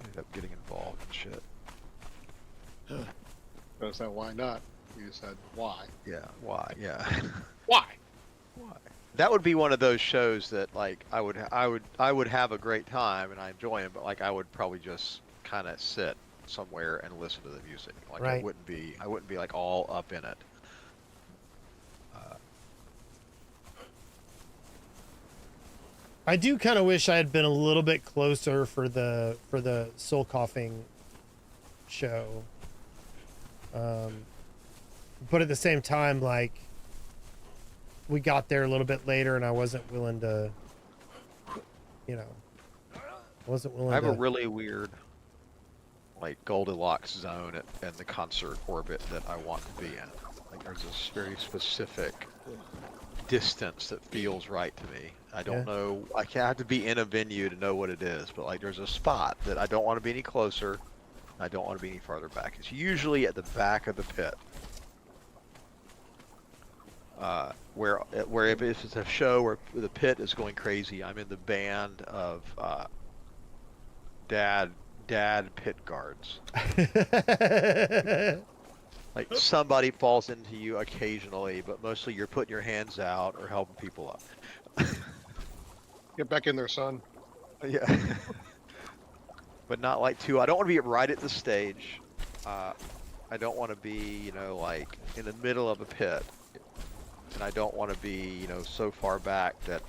ended up getting involved and shit. I said, why not? You said, why? Yeah, why? Yeah. Why? Why? That would be one of those shows that like I would have a great time and I enjoy them, but like I would probably just kind of sit somewhere and listen to the music. Like Right. I wouldn't be like all up in it. I do kind of wish I had been a little bit closer for the soul coughing show. But at the same time, like, we got there a little bit later and I wasn't willing to, wasn't willing I have to. a really weird like Goldilocks zone in the concert orbit that I want to be in. Like there's this very specific distance that feels right to me. I don't know. I have to be in a venue to know what it is, but like there's a spot that I don't want to be any closer. I don't want to be any farther back. It's usually at the back of the pit. Where if it's a show where the pit is going crazy, I'm in the band of dad pit guards. Like somebody falls into you occasionally, but mostly you're putting your hands out or helping people up. Get back in there, son. Yeah. But not like I don't want to be right at the stage. I don't want to be, like in the middle of a pit. And I don't want to be, so far back that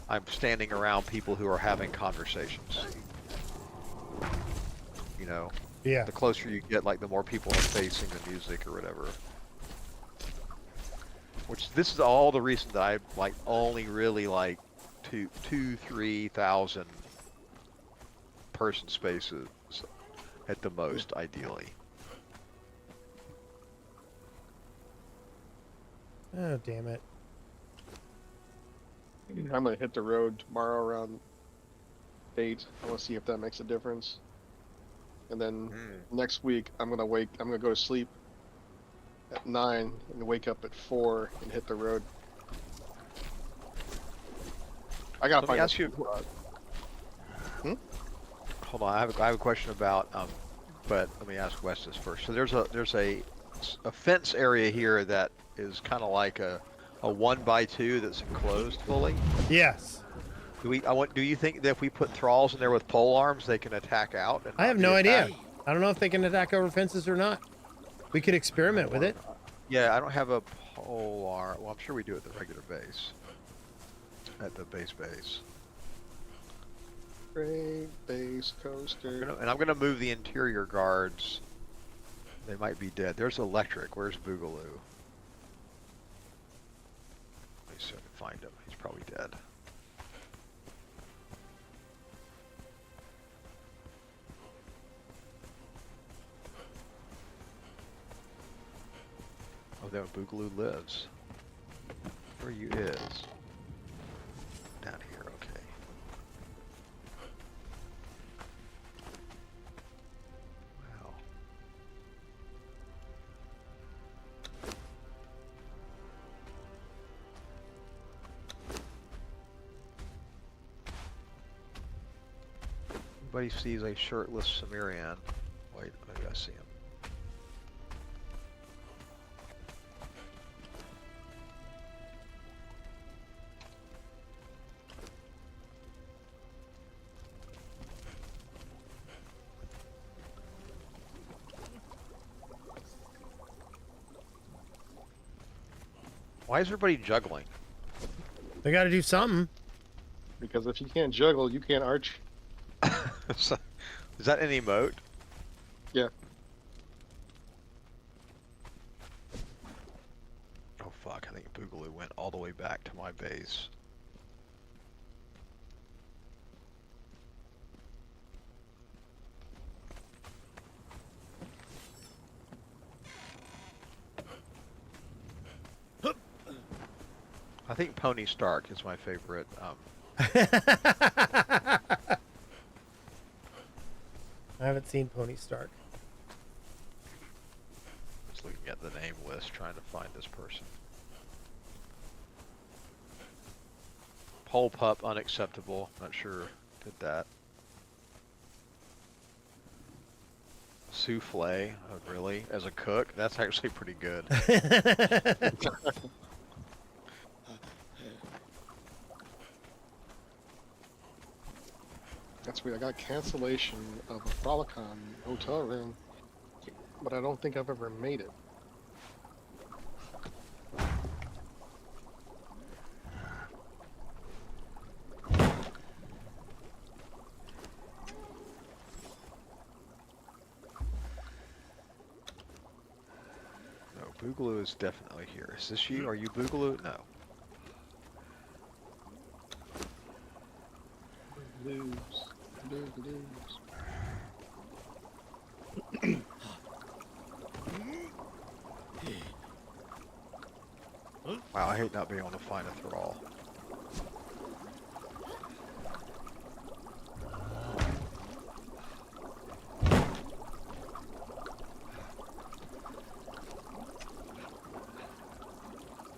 I'm standing around people who are having conversations. Yeah. The closer you get, like the more people are facing the music or whatever. Which this is all the reason that I like only really like 3,000 person spaces at the most, ideally. Oh, damn it. I'm gonna hit the road tomorrow around 8. I want to see if that makes a difference. And then next week, I'm gonna go to sleep at 9 and wake up at 4 and hit the road. I gotta Let me find ask you. Hold on, I have a question about. But let me ask Wes this first. So there's a fence area here that is kind of like a 1x2 that's enclosed fully. Yes. Do you think that if we put thralls in there with pole arms, they can attack out? And I have not be no idea. attacked? I don't know if they can attack over fences or not. We could experiment with it. Yeah, I don't have a pole arm. Well, I'm sure we do at the regular base. At the base. Great base coaster. And I'm gonna move the interior guards. They might be dead. There's electric. Where's Boogaloo? Let me see if I can find him. He's probably dead. Oh, there Boogaloo lives. Where you is? Down here, okay. Wow. Everybody sees a shirtless Sumerian. Wait, maybe I see him. Why is everybody juggling? They got to do something. Because if you can't juggle, you can't arch. Is that an emote? Yeah. Oh fuck, I think Boogaloo went all the way back to my base. I think Pony Stark is my favorite. I haven't seen Pony Stark. Just looking at the name list, trying to find this person. Pole Pup, unacceptable. Not sure did that. Souffle, oh, really? As a cook? That's actually pretty good. That's weird. I got cancellation of a Frolicon hotel room, but I don't think I've ever made it. No, Boogaloo is definitely here. Is this you? Are you Boogaloo? No. Lose. Wow, I hate not being able to find a thrall.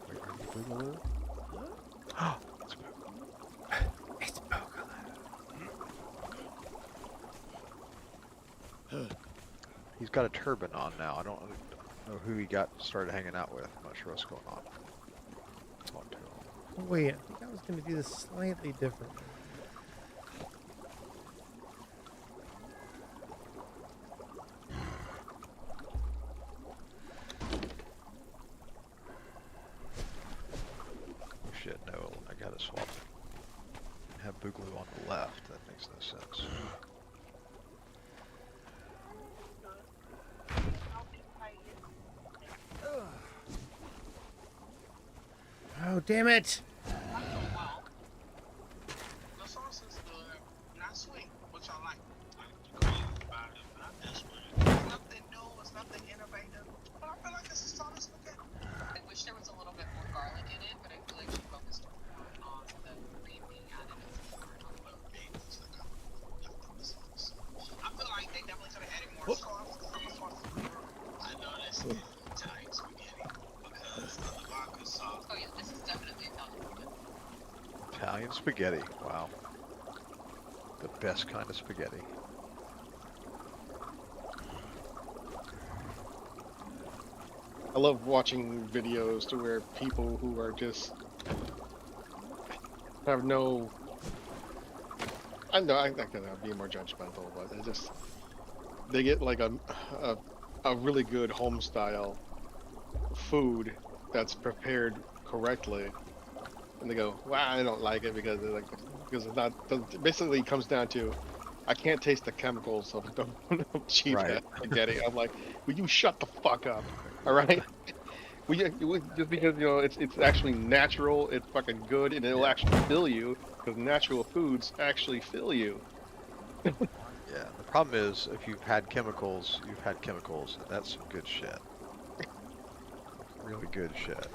Wait, are you Boogaloo? It's Boogaloo. It's Boogaloo. He's got a turban on now. I don't know who he started hanging out with. I'm not sure what's going on. Talk to him. Oh, wait, I think I was going to do this slightly differently. Oh shit, no, I gotta swap it. Have Boogaloo on the left. That makes no sense. Oh, damn it! The sauce is good, not sweet, which I like. You can read about it, but I'm just it's nothing new, it's nothing innovative, but I feel like it's a solid spaghetti. I wish there was a little bit more garlic in it, but I feel like she focused more on the Oh yeah, this is definitely Italian. Italian spaghetti. Wow. The best kind of spaghetti. I love watching videos to where people who are just have no. I know I'm gonna be more judgmental, but it's just they get like a really good home style food that's prepared correctly, and they go, "Wow, I don't like it because it's not." Basically, it comes down to I can't taste the chemicals of cheap Right. spaghetti. I'm like, will you shut the fuck up? All right. Just because it's actually natural, it's fucking good, and it'll actually fill you because natural foods actually fill you. Yeah. The problem is if you've had chemicals, you've had chemicals, and that's some good shit. Really good shit.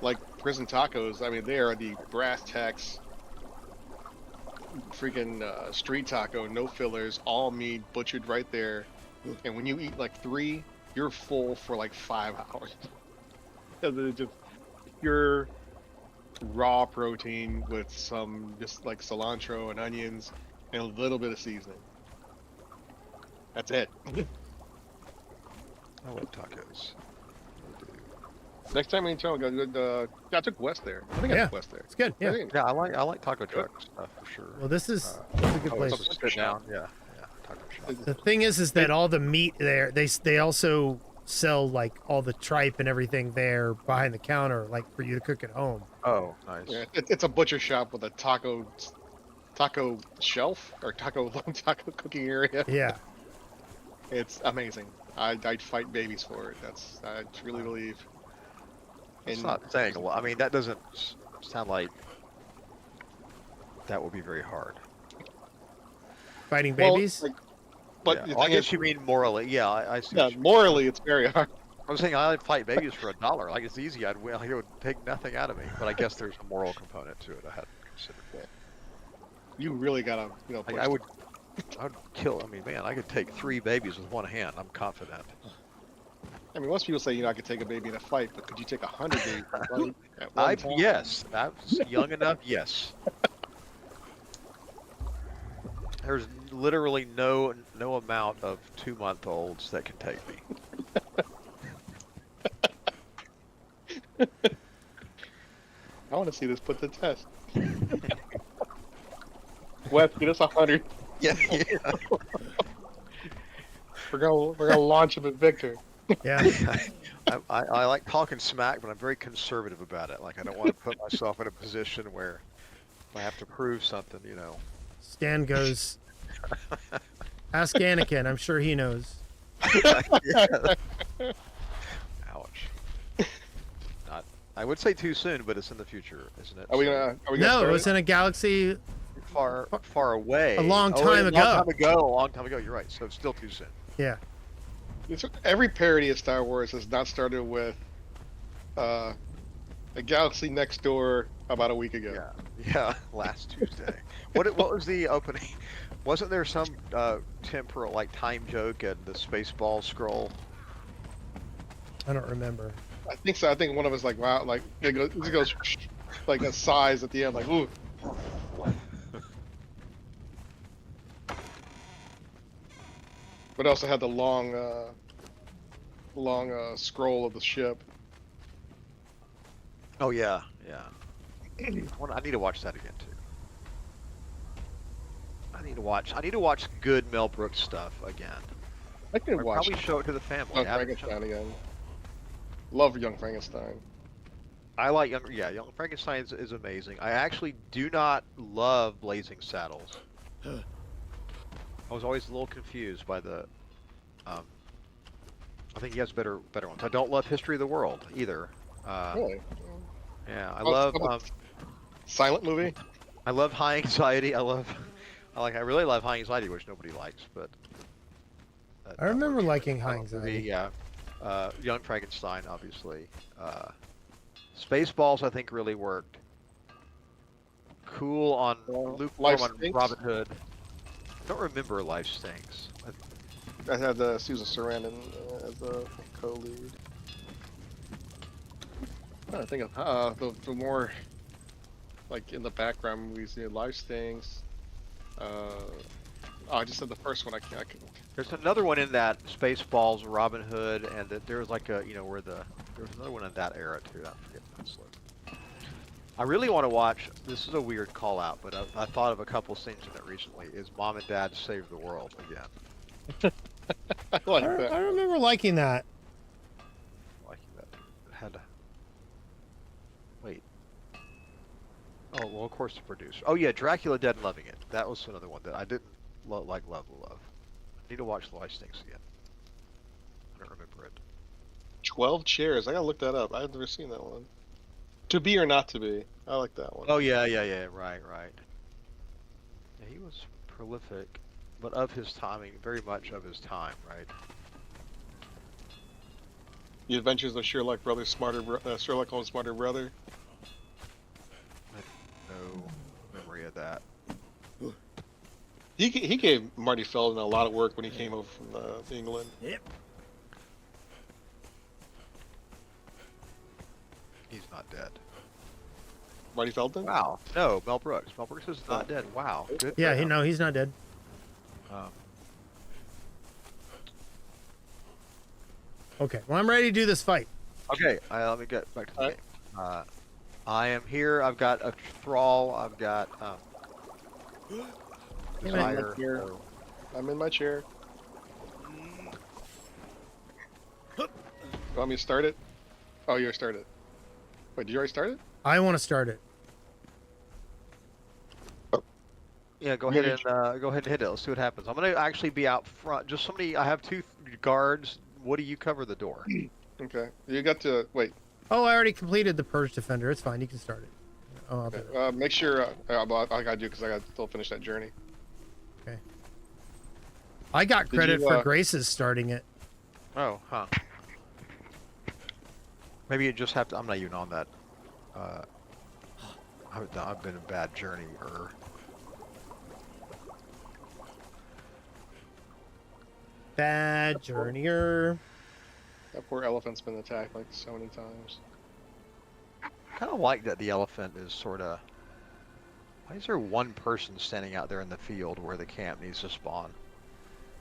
Like prison tacos, I mean, they are the brass tacks, freaking street taco, no fillers, all meat, butchered right there. And when you eat like 3, you're full for like 5 hours. Because it's just pure raw protein with some just like cilantro and onions and a little bit of seasoning. That's it. I love tacos. Next time in town, I took West there. I think I Yeah. took West there. It's good. Yeah. Yeah, I like taco truck stuff for sure. Well, this is a good Oh, place. it's Sit down. Yeah, taco shop. The thing is that all the meat there, they also sell like all the tripe and everything there behind the counter, like for you to cook at home. Oh, nice. Yeah, it's a butcher shop with a taco shelf or taco cooking area. Yeah. It's amazing. I'd fight babies for it. I truly believe. It's And not saying a lot. I mean, that doesn't sound like that will be very hard. Fighting well, babies. like, but Yeah. the Well, I thing guess is, you mean morally. Yeah, I see. yeah, what you mean. morally it's very hard. I was saying I'd fight babies for $1. Like it's easy. It would take nothing out of me. But I guess there's a moral component to it. I hadn't considered. You really gotta, Like, push I would kill. I mean, man, I could take 3 babies with one hand. I'm confident. I mean, most people say I could take a baby in a fight, but could you take 100 babies at one time? Yes, I was young enough. Yes. There's literally no amount of 2-month-olds that can take me. I want to see this put to test. Wes, get us 100. Yeah. We're gonna launch him at Victor. Yeah. I like talking smack, but I'm very conservative about it. Like I don't want to put myself in a position where I have to prove something. Stan goes, ask Anakin. I'm sure he knows. Ouch. Not. I would say too soon, but it's in the future, isn't it? Are we So, gonna? Are we gonna No, start it was in a galaxy. far away? A long Oh, time a ago. long time ago. You're right. So it's still too soon. Yeah. Every parody of Star Wars has not started with a galaxy next door about a week ago. Yeah. Last Tuesday. What was the opening? Wasn't there some temporal time joke at the Spaceball scroll? I don't remember. I think so. I think one of us wow, it goes like a size at the end, like ooh. But also had the long scroll of the ship. Oh yeah. I need to watch that again too. I need to watch good Mel Brooks stuff again. I can Or watch probably show it to the family. Young I haven't Frankenstein again. Love Young Frankenstein. I like Young Frankenstein is amazing. I actually do not love Blazing Saddles. I was always a little confused by the. I think he has better ones. I don't love History of the World either. Really? Yeah, I Oh, love silent movie. I love High Anxiety. I really love High Anxiety, which nobody likes, but. I remember liking High Anxiety. Yeah, Young Frankenstein, obviously. Spaceballs, I think, really worked. Cool on lukewarm Life on Stinks? Robin Hood. I don't remember Life Stinks. I had Susan Sarandon as a co-lead. I think of the more like in the background movies, Life Stings. Oh, I just said the first one. I can. There's another one in that Spaceballs, Robin Hood, and that there was like a, where there was another one in that era too. I forget this one. I really want to watch. This is a weird call out, but I thought of a couple scenes in it recently. Is Mom and Dad Save the World again? I like that. I remember liking that. Liking that. It had to. Wait. Oh well, of course the producer. Oh yeah, Dracula Dead and Loving It. That was another one that I didn't love. I need to watch The Life Stinks again. I don't remember it. 12 Chairs. I gotta look that up. I've never seen that one. To Be or Not to Be. I like that one. Oh yeah. Right. Yeah, he was prolific, but of his timing, very much of his time, right? The Adventures of Sherlock Sherlock Holmes' Smarter Brother. I have no memory of that. He gave Marty Feldman a lot of work when he came over from England. Yep. He's not dead. Marty Feldman? Wow. No, Mel Brooks. Mel Brooks is not dead. Wow. Good. Yeah, for him. he's not dead. Okay, well, I'm ready to do this fight. Okay, let me get back to the game. I am here. I've got a thrall. I've got desire. So- I'm in my chair. You want me to start it? Oh, you already started. Wait, did you already start it? I want to start it. Yeah, go ahead and hit it. Let's see what happens. I'm gonna actually be out front. Just somebody. I have two guards. What do you cover the door? Okay. You got to wait. Oh, I already completed the Purge Defender. It's fine. You can start it. Oh, I'll do Okay. it. Make sure. I gotta do because I gotta still finish that journey. Okay. I got Did credit you, for Grace's starting it. Oh, huh. Maybe you just have to. I'm not even on that. I've been a bad journey-er. Bad journeyer. That poor elephant's been attacked like so many times. Kind of like that the elephant is sort of. Why is there one person standing out there in the field where the camp needs to spawn?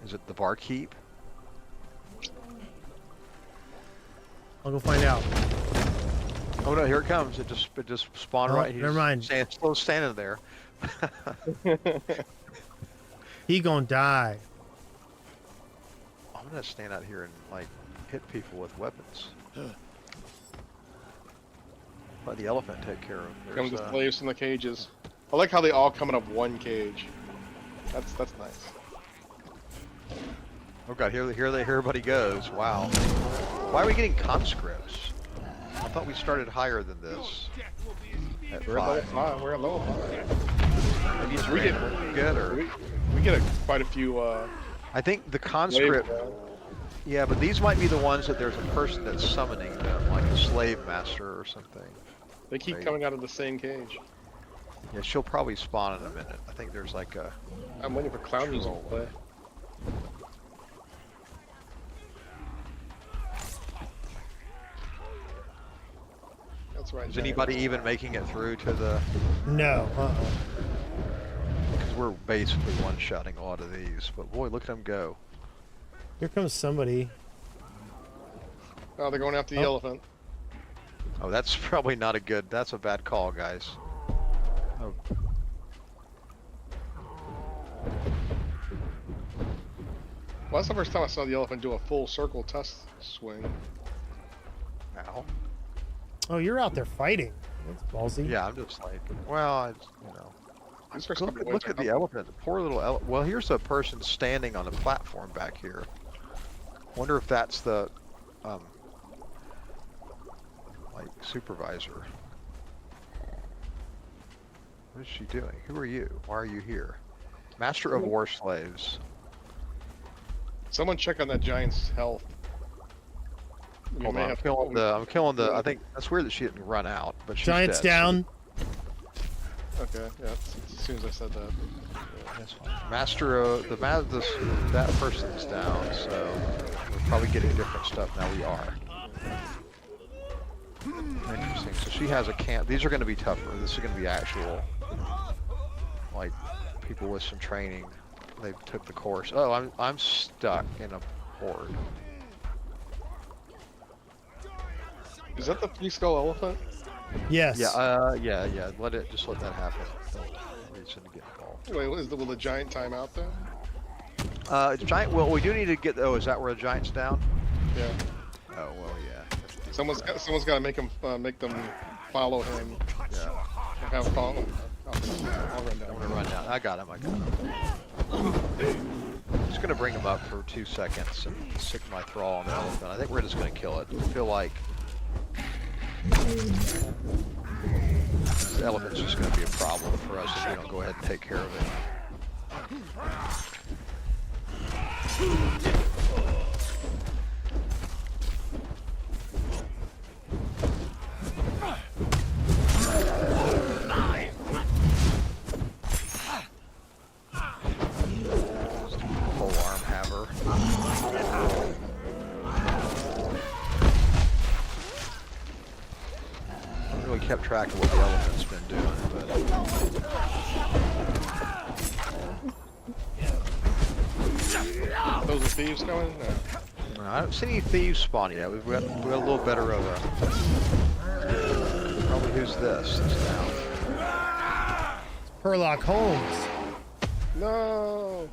Is it the barkeep? I'll go find out. Oh no, here it comes. It just spawned Oh, right. never mind. Still standing there. He gonna die. I'm gonna stand out here and like hit people with weapons. Let the elephant take care of. Come There's, the slaves in the cages. I like how they all come out of one cage. That's nice. Oh god, here everybody goes. Wow. Why are we getting conscripts? I thought we started higher than this. At We're at level 5. 5. We're at level 5. Maybe it's We get- good or We get quite a few. I think the conscript. slaves, Yeah, but these might be the ones that there's a person that's summoning them, like a slave master or something. They keep Right. coming out of the same cage. Yeah, she'll probably spawn in a minute. I think there's like a. I'm waiting for clown music to play. That's right. Is anybody even making it through to the? No. Because we're basically one-shotting a lot of these. But boy, look at them go. Here comes somebody. Oh, they're going after the Oh. elephant. Oh, that's probably not a good. That's a bad call, guys. Oh. Well, that's the first time I saw the elephant do a full circle test swing. Ow. Oh, you're out there fighting. That's ballsy. Yeah, I'm just like, well, These first Look, couple look waves at are the elephant. The poor little elephant. Well, here's a person standing on a platform back here. Wonder if that's the, like, supervisor. What is she doing? Who are you? Why are you here? Master of War Slaves. Someone check on that giant's health. We Hold may on, have I'm killing the. I think that's weird that she didn't run out, but she's Giant's dead, down. Okay, yeah. As soon as I said that. That's fine. Master of that person's down, so we're probably getting different stuff now. We are. Interesting. thing. So she has a camp. These are going to be tougher. This is going to be actual, like, people with some training. They took the course. Oh, I'm stuck in a horde. Is that the 3-skull elephant? Yes. Yeah. Let that happen. Don't reason to get involved. Wait, will the giant time out then? Giant. Well, we do need to get. Oh, is that where the giant's down? Yeah. Oh well, yeah. Someone's got to make them follow him. Yeah. And have follow. I'll run down. I'm gonna run down. I got him. Just gonna bring him up for 2 seconds and stick my thrall on the elephant. I think we're just gonna kill it. I feel like the elephant's just gonna be a problem for us if we don't go ahead and take care of it. Pole arm hammer. I haven't really kept track of what the elephant's been doing, but Those are thieves coming? No. I don't see any thieves spawning yet. We got a little better of a. Probably who's this? This down. Herlock Holmes. No.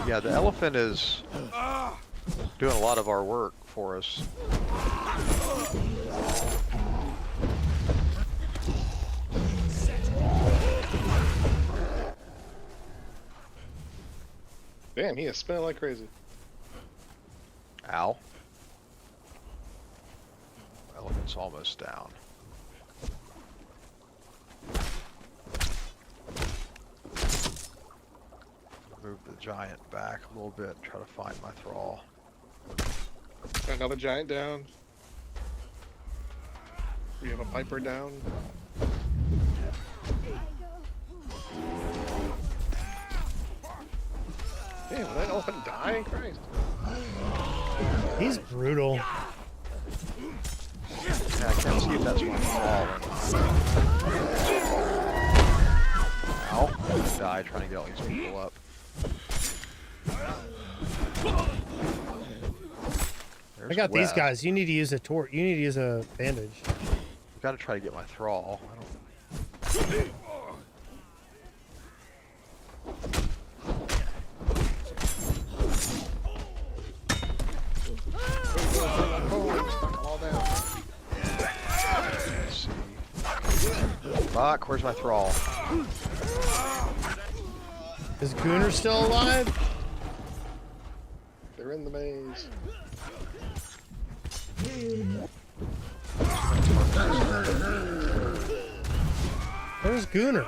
Yeah, the elephant is doing a lot of our work for us. Damn, he is spinning like crazy. Ow. Elephant's almost down. Move the giant back a little bit, try to find my thrall. Another giant down. We have a piper down. Damn, will that elephant die? Christ. He's brutal. Yeah, I can't see if that's my thrall or not. Ow. I'm gonna die trying to get all these people up. I got these guys. You need to use a torch. You need to use a bandage. I've got to try to get my thrall. I don't... Let's see. Fuck, where's my thrall? Is Gunnar still alive? They're in the maze. Where's Gunnar?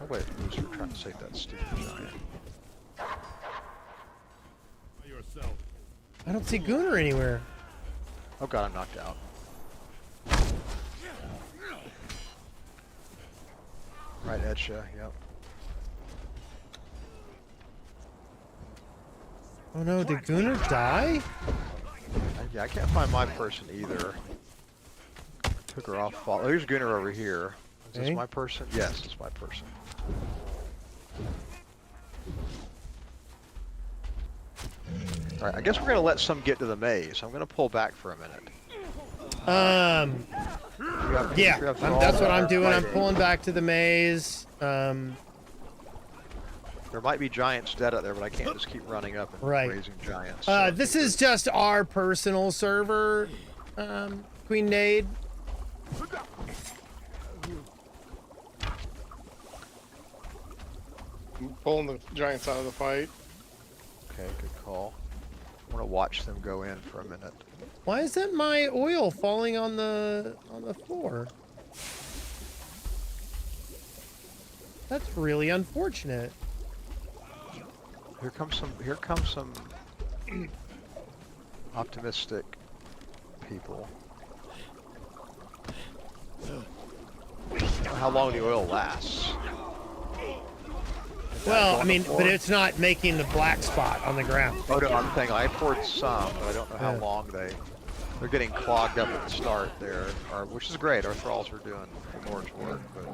Oh wait, who's trying to save that stupid giant? I don't see Gunnar anywhere. Oh god, I'm knocked out. Right at you, yep. Oh no, did Gunnar die? Yeah, I can't find my person either. Took her off. Oh, here's Gunnar over here. Is Okay. this my person? Yes, it's my person. Alright, I guess we're gonna let some get to the maze. I'm gonna pull back for a minute. Yeah, that's what I'm doing. I'm Right. pulling back to the maze. There might be giants dead out there, but I can't just keep running up and Right. raising giants. This is just our personal server, Queen Nade. I'm pulling the giants out of the fight. Okay, good call. I want to watch them go in for a minute. Why isn't my oil falling on the floor? That's really unfortunate. Here comes some optimistic people. I don't know how long the oil lasts. Well, go I on the mean, floor? but it's not making the black spot on the ground. Oh no, I'm saying I poured some, but I don't know how Yeah. long they're getting clogged up at the start there, which is great. Our thralls are doing Lord's work, but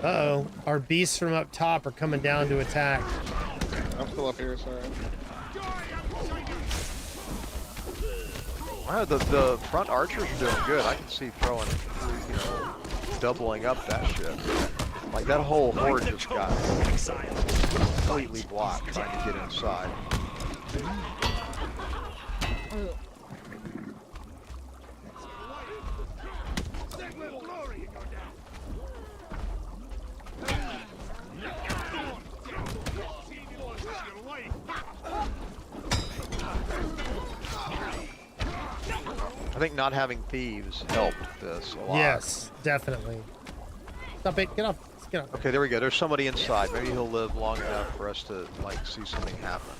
Uh-oh. Our beasts from up top are coming down to attack. I'm still up here, sorry. wow, the front archers are doing good. I can see throwing, doubling up that shit. Like that whole horde just got completely blocked trying to get inside. I think not having thieves helped this a lot. Yes, definitely. Stop it. Get off. Get off. Okay, there we go. There's somebody inside. Maybe he'll live long enough for us to, like, see something happen.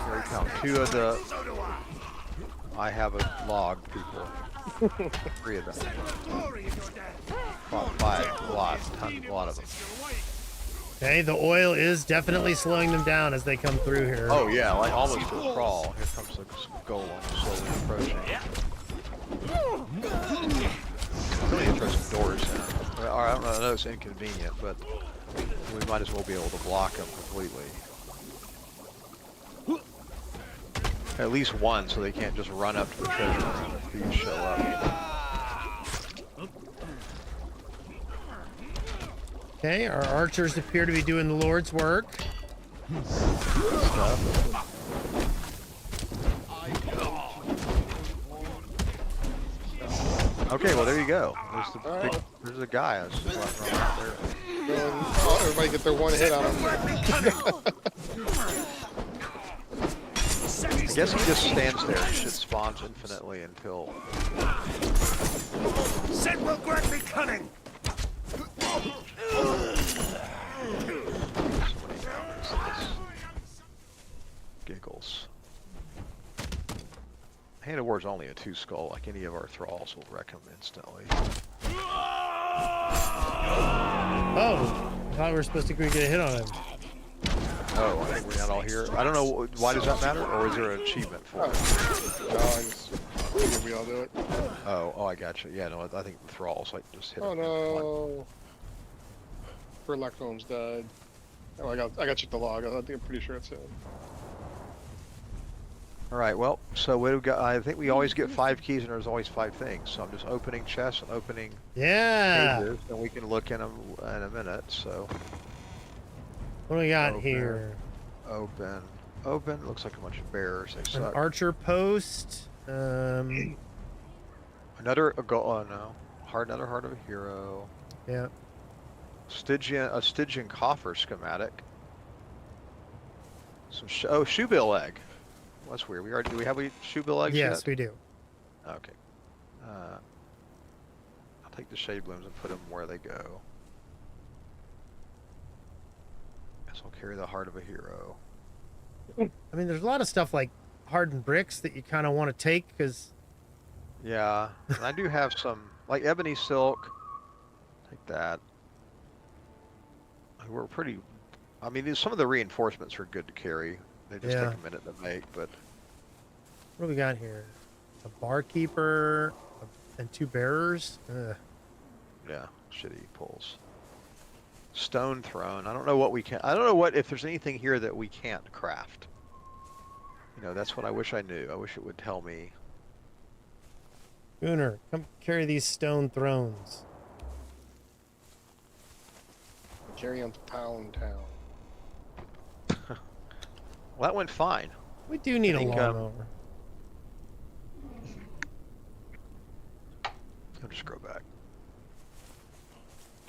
Here he comes. Two of the... I have a log, people. 3 of them. 5, a lot of them. Okay, the oil is definitely slowing them down as they come through here. Oh yeah, like almost a crawl. Here comes the golem slowly approaching. Really interesting doors in. I don't know, I know it's inconvenient, but we might as well be able to block them completely. At least one, so they can't just run up to the treasure room if thieves show up. Okay, our archers appear to be doing the Lord's work. Okay, well there you go. There's a guy I was just running out there. Everybody get their one hit on him. I guess he just stands there and shit spawns infinitely until... Said we'll grant me cunning. Giggles. Hand of War's only a 2 skull, like any of our thralls will wreck him instantly. Oh, I thought we were supposed to get a hit on him. Oh, I think we're not all here. I don't know, why does that matter? Or is there an achievement for it? No, I just figured we all do it. Oh, I gotcha. Yeah, no, I think the thralls like just hit Oh him. no. Burlock Holmes died. Oh, I got you the log. I think I'm pretty sure it's him. Alright, well, so what do we got? I think we always get 5 keys and there's always 5 things. So I'm just opening chests and opening Yeah. cages, and we can look in them in a minute, so. What do we got Open. here? Open. Looks like a bunch of bears. They An suck. archer post. Another another heart of a hero. Yeah. A Stygian coffer schematic. Some shoebill egg. Well, that's weird. Do we have a shoebill egg Yes, yet? we do. Okay. I'll take the shade blooms and put them where they go. Guess I'll carry the heart of a hero. I mean, there's a lot of stuff like hardened bricks that you kind of want to take because. Yeah, and I do have some, like ebony silk. Take that. We're pretty. I mean, some of the reinforcements are good to carry. They just take a minute to make, but. What do we got here? A barkeeper and 2 bearers. Ugh. Yeah, shitty pulls. Stone throne. I don't know what we can. I don't know if there's anything here that we can't craft. You know, that's what I wish I knew. I wish it would tell me. Gunnar, come carry these stone thrones. Jerry on Pound Town. Well, that went fine. We do need a think, lawnmower. I'll just go back.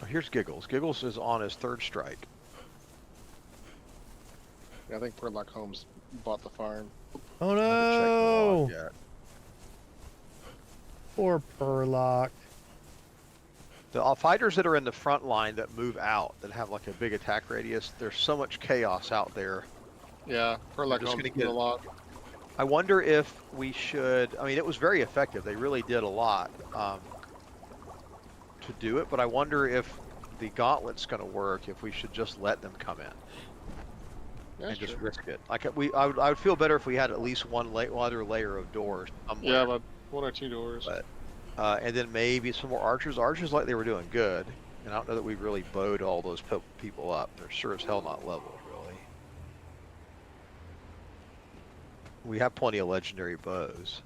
Oh, here's Giggles. Giggles is on his 3rd strike. Yeah, I think Burlock Holmes bought the farm. Oh I haven't checked the no! log yet. Poor Burlock. The fighters that are in the front line that move out, that have like a big attack radius, there's so much chaos out there. Yeah, Burlock just Holmes gonna did get- a lot. I wonder if we should. I mean, it was very effective. They really did a lot to do it, but I wonder if the gauntlet's going to work if we should just let them come in That's and just true. risk it. Like I would feel better if we had at least one other layer of doors somewhere. Yeah, about 1 or 2 doors. But and then maybe some more archers. Archers like they were doing good, and I don't know that we really bowed all those people up. They're sure as hell not leveled, really. We have plenty of legendary bows.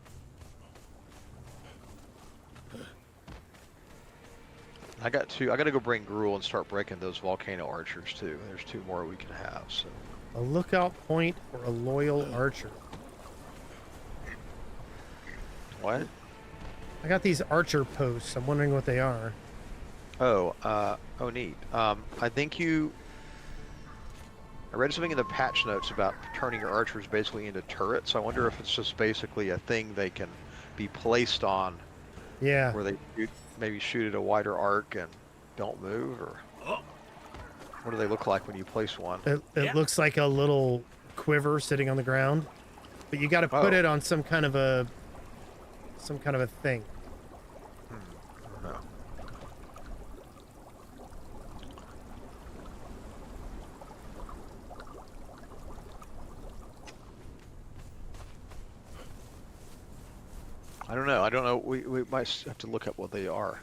I got two. I got to go bring Gruul and start breaking those volcano archers too. There's 2 more we can have. So A lookout point for a loyal archer. what? I got these archer posts. I'm wondering what they are. Oh, neat. I think I read something in the patch notes about turning your archers basically into turrets. I wonder if it's just basically a thing they can be placed on, Yeah. where they maybe shoot at a wider arc and don't move, or what do they look like when you place one? It looks like a little quiver sitting on the ground, but you got to put Oh. it on some kind of a thing. I don't know. I don't know. I don't know. We might have to look up what they are.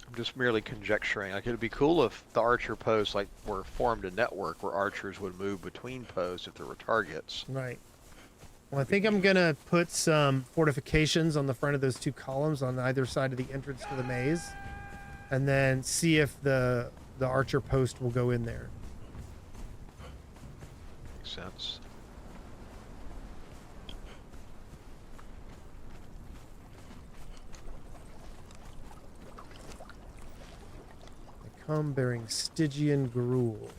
I'm just merely conjecturing. Like, it'd be cool if the archer posts were formed a network where archers would move between posts if there were targets. Right. Well, I think I'm gonna put some fortifications on the front of those 2 columns on either side of the entrance to the maze, and then see if the archer post will go in there. Makes sense. They come bearing Stygian Gruul.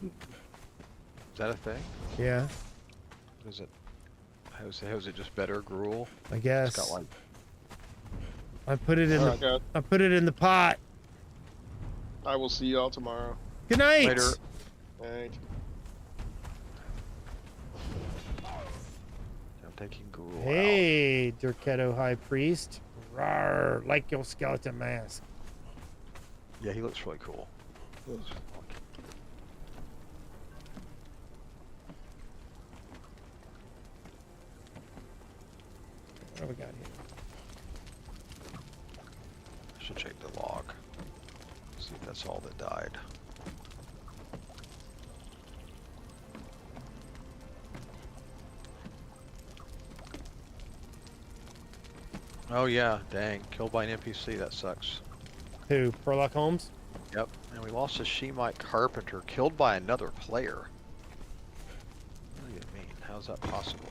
Is that a thing? Yeah, Is it? How's it just better Gruul? I It's guess. got like. I put it in Alright, the guys. I put it in the pot. I will see y'all tomorrow. Good night. Later. Alright. I'm taking Gruul out. Hey, Durketo High Priest. Rawr, like your skeleton mask. Yeah, he looks really cool. What do we got here? Should check the log. See if that's all that died. Oh yeah, dang. Killed by an NPC, that sucks. Who? Prolock Holmes? Yep. And we lost a Shemite Carpenter, killed by another player. What do you mean? How's that possible?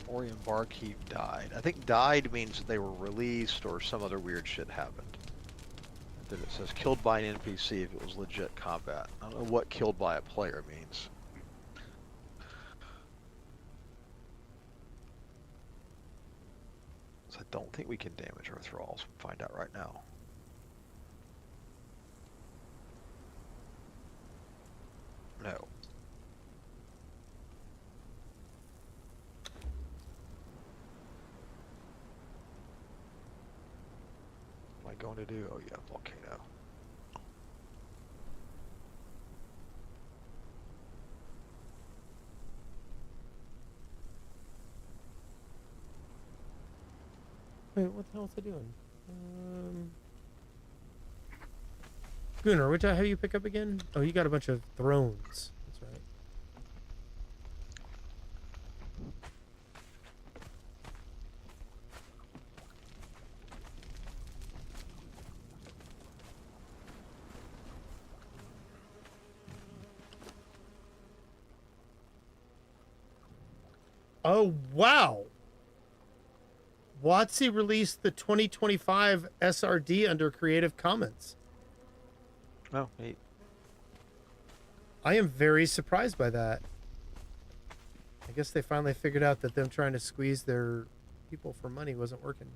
Orion Barkeep died. I think died means that they were released or some other weird shit happened. Then it says killed by an NPC if it was legit combat. I don't know what killed by a player means. So I don't think we can damage our thralls. We'll find out right now. No. What am I going to do? Oh yeah, volcano. Wait, what the hell is it doing? Gunnar, which how you pick up again? Oh, you got a bunch of thrones. That's right. Oh, wow. WotC released the 2025 SRD under Creative Commons. No, neat. I am very surprised by that. I guess they finally figured out that them trying to squeeze their people for money wasn't working.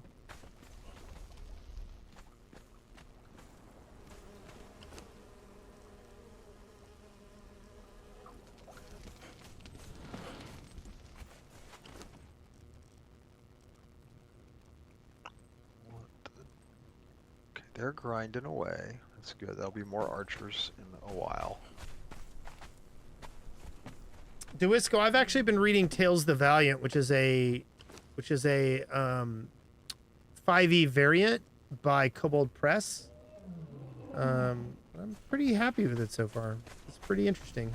Okay, they're grinding away. That's good. There'll be more archers in a while. Duisco, I've actually been reading Tales the Valiant, which is a 5e variant by Kobold Press. I'm pretty happy with it so far. It's pretty interesting.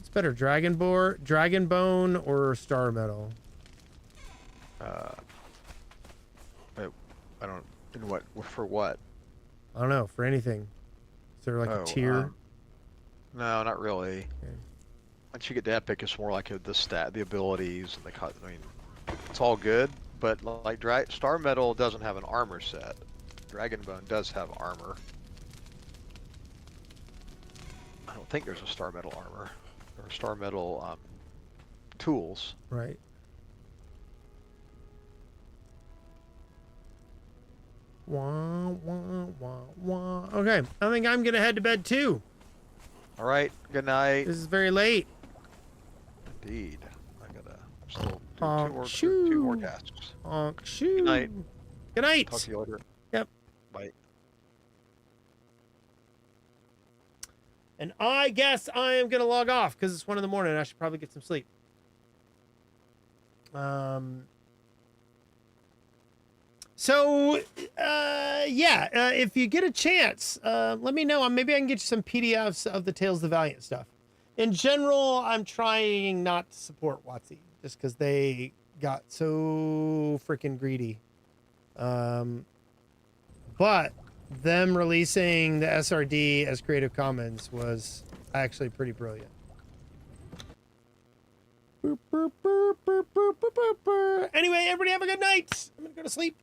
It's better, Dragonbone or Star Metal? I don't. In what? For what? I don't know, for anything. Is there like a tier? No, not really. Okay. Once you get to epic, it's more like the abilities, and I mean, it's all good. But like Star Metal doesn't have an armor set. Dragonbone does have armor. I don't think there's a Star Metal armor or Star Metal tools. Right. Wah, wah, wah, wah. Okay, I think I'm gonna head to bed too. All right. Good night. This is very late. Indeed. I gotta still do Honk, two more shoo. tasks. Honk, shoo. Good night. Good night. Talk to you later. Yep. Bye. And I guess I am gonna log off because it's 1 in the morning. I should probably get some sleep. So, if you get a chance, let me know. Maybe I can get you some PDFs of the Tales of the Valiant stuff. In general, I'm trying not to support WotC just because they got so freaking greedy. But them releasing the SRD as Creative Commons was actually pretty brilliant. Anyway, everybody have a good night. I'm gonna go to sleep.